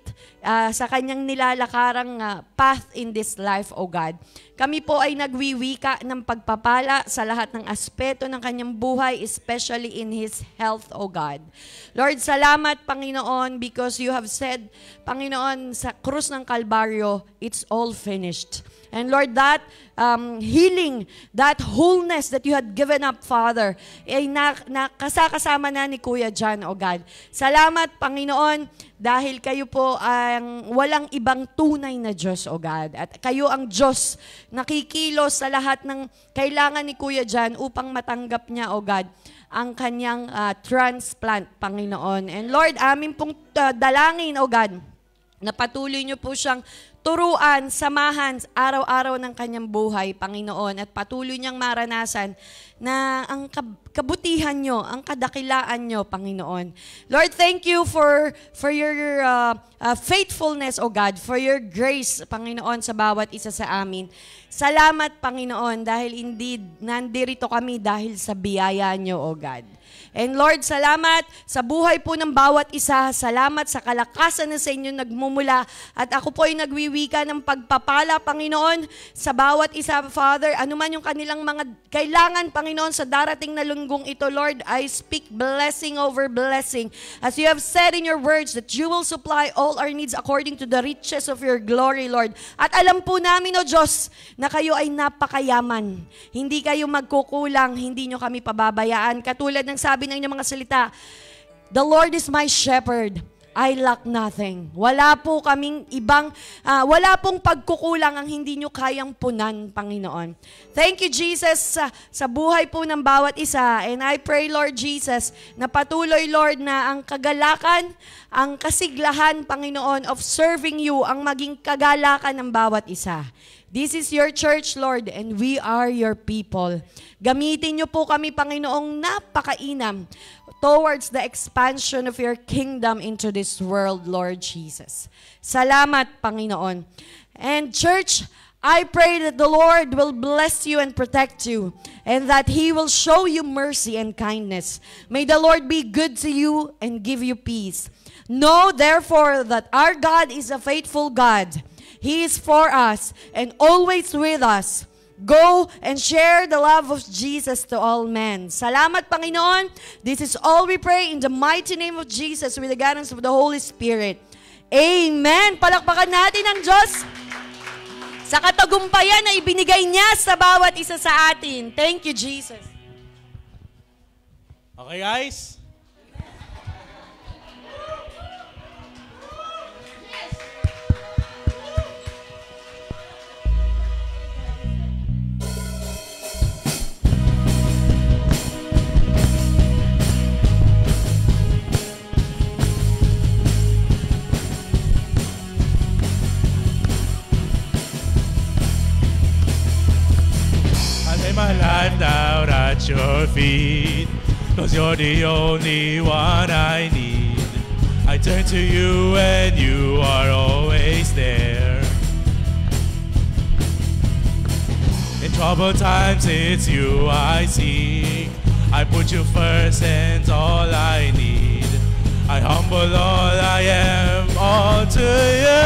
sa kanyang nilalakarang path in this life, O God. Kami po ay nagwiwika ng pagpapala sa lahat ng aspeto ng kanyang buhay, especially in his health, O God. Lord, salamat, Panginoon, because you have said, Panginoon, sa krus ng Kalbaryo, it's all finished. And Lord, that healing, that wholeness that you had given up, Father, ay kasama na ni Kuya John, O God. Salamat, Panginoon, dahil kayo po ang walang ibang tunay na Diyos, O God. At kayo ang Diyos na kikilos sa lahat ng kailangan ni Kuya John upang matanggap niya, O God, ang kanyang transplant, Panginoon. And Lord, amin pong dalangin, O God, na patuloy niyo po siyang turuan, samahan araw-araw ng kanyang buhay, Panginoon, at patuloy niyang maranasan na ang kabutihan niyo, ang kadakilaan niyo, Panginoon. Lord, thank you for your faithfulness, O God, for your grace, Panginoon, sa bawat isa sa amin. Salamat, Panginoon, dahil indeed, nandirito kami dahil sa biyaya niyo, O God. And Lord, salamat sa buhay po ng bawat isa. Salamat sa kalakasan na sa inyo nagmumula. At ako po ay nagwiwika ng pagpapala, Panginoon, sa bawat isa, Father. Ano man yung kanilang mga kailangan, Panginoon, sa darating na lunggong ito, Lord, I speak blessing over blessing. As you have said in your words that you will supply all our needs according to the riches of your glory, Lord. At alam po namin, O Diyos, na kayo ay napakayaman. Hindi kayo magkukulang, hindi nyo kami pababayaan. Katulad ng sabi ng inyong mga salita, the Lord is my shepherd, I lack nothing. Wala po kaming wala pong pagkukulang ang hindi nyo kayang punan, Panginoon. Thank you, Jesus, sa buhay po ng bawat isa. And I pray, Lord Jesus, na patuloy, Lord, na ang kagalakan, ang kasiglahan, Panginoon, of serving you, ang maging kagalakan ng bawat isa. This is your church, Lord, and we are your people. Gamitin niyo po kami, Panginoong napakainam towards the expansion of your kingdom into this world, Lord Jesus. Salamat, Panginoon. And church, I pray that the Lord will bless you and protect you, and that He will show you mercy and kindness. May the Lord be good to you and give you peace. Know, therefore, that our God is a faithful God. He is for us and always with us. Go and share the love of Jesus to all men. Salamat, Panginoon. This is all we pray in the mighty name of Jesus with the guidance of the Holy Spirit. Amen. Palakpakan natin ang Diyos sa katagumpayan na ibinigay niya sa bawat isa sa atin. Thank you, Jesus. Okay, guys? My life down at your feet, 'cause you're the only one I need. I turn to you and you are always there. In troubled times it's you I seek. I put you first and all I need. I humble all I am, all to you.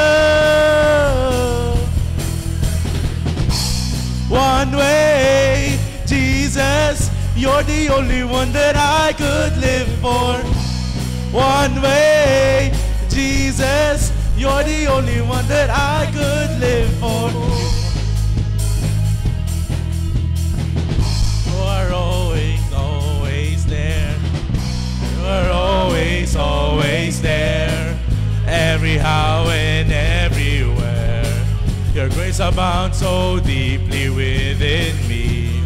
One way, Jesus, you're the only one that I could live for. One way, Jesus, you're the only one that I could live for. You are always, always there. You are always, always there. Every how and everywhere. Your grace abounds so deeply within me.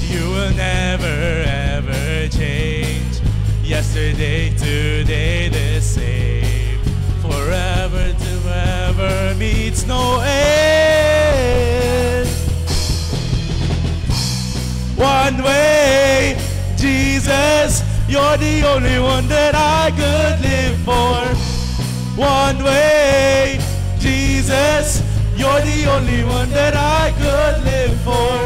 You will never ever change. Yesterday, today, the same. Forever to ever meets no end. One way, Jesus, you're the only one that I could live for. One way, Jesus, you're the only one that I could live for.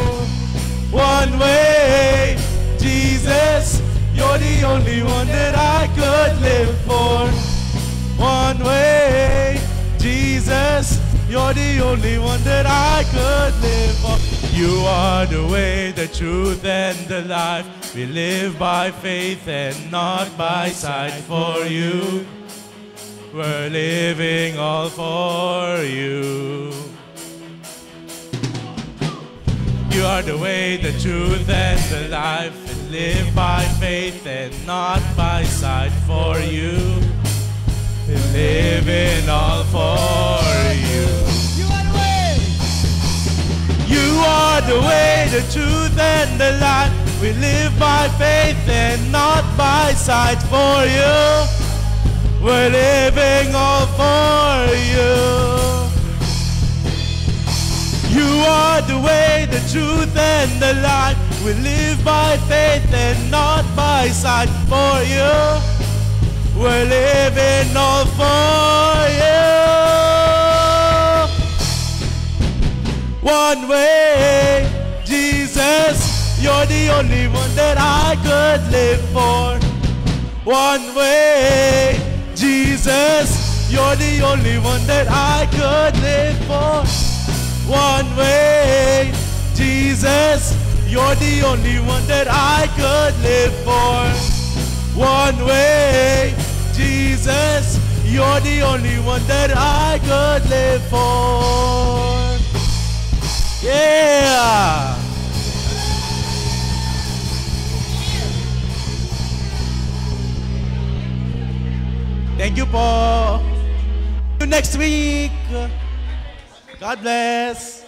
One way, Jesus, you're the only one that I could live for. One way, Jesus, you're the only one that I could live for. You are the way, the truth, and the life. We live by faith and not by sight. For you We're living all for you. You are the way, the truth, and the life, and live by faith and not by sight. For you, we live in all for you. You are the way. You are the way, the truth, and the life. We live by faith and not by sight. For you, we're living all for you. You are the way, the truth, and the life. We live by faith and not by sight. For you, we're living all for you. One way, Jesus, you're the only one that I could live for. One way, Jesus, you're the only one that I could live for. One way, Jesus, you're the only one that I could live for. One way, Jesus, you're the only one that I could live for. Yeah! Thank you po. See you next week. God bless.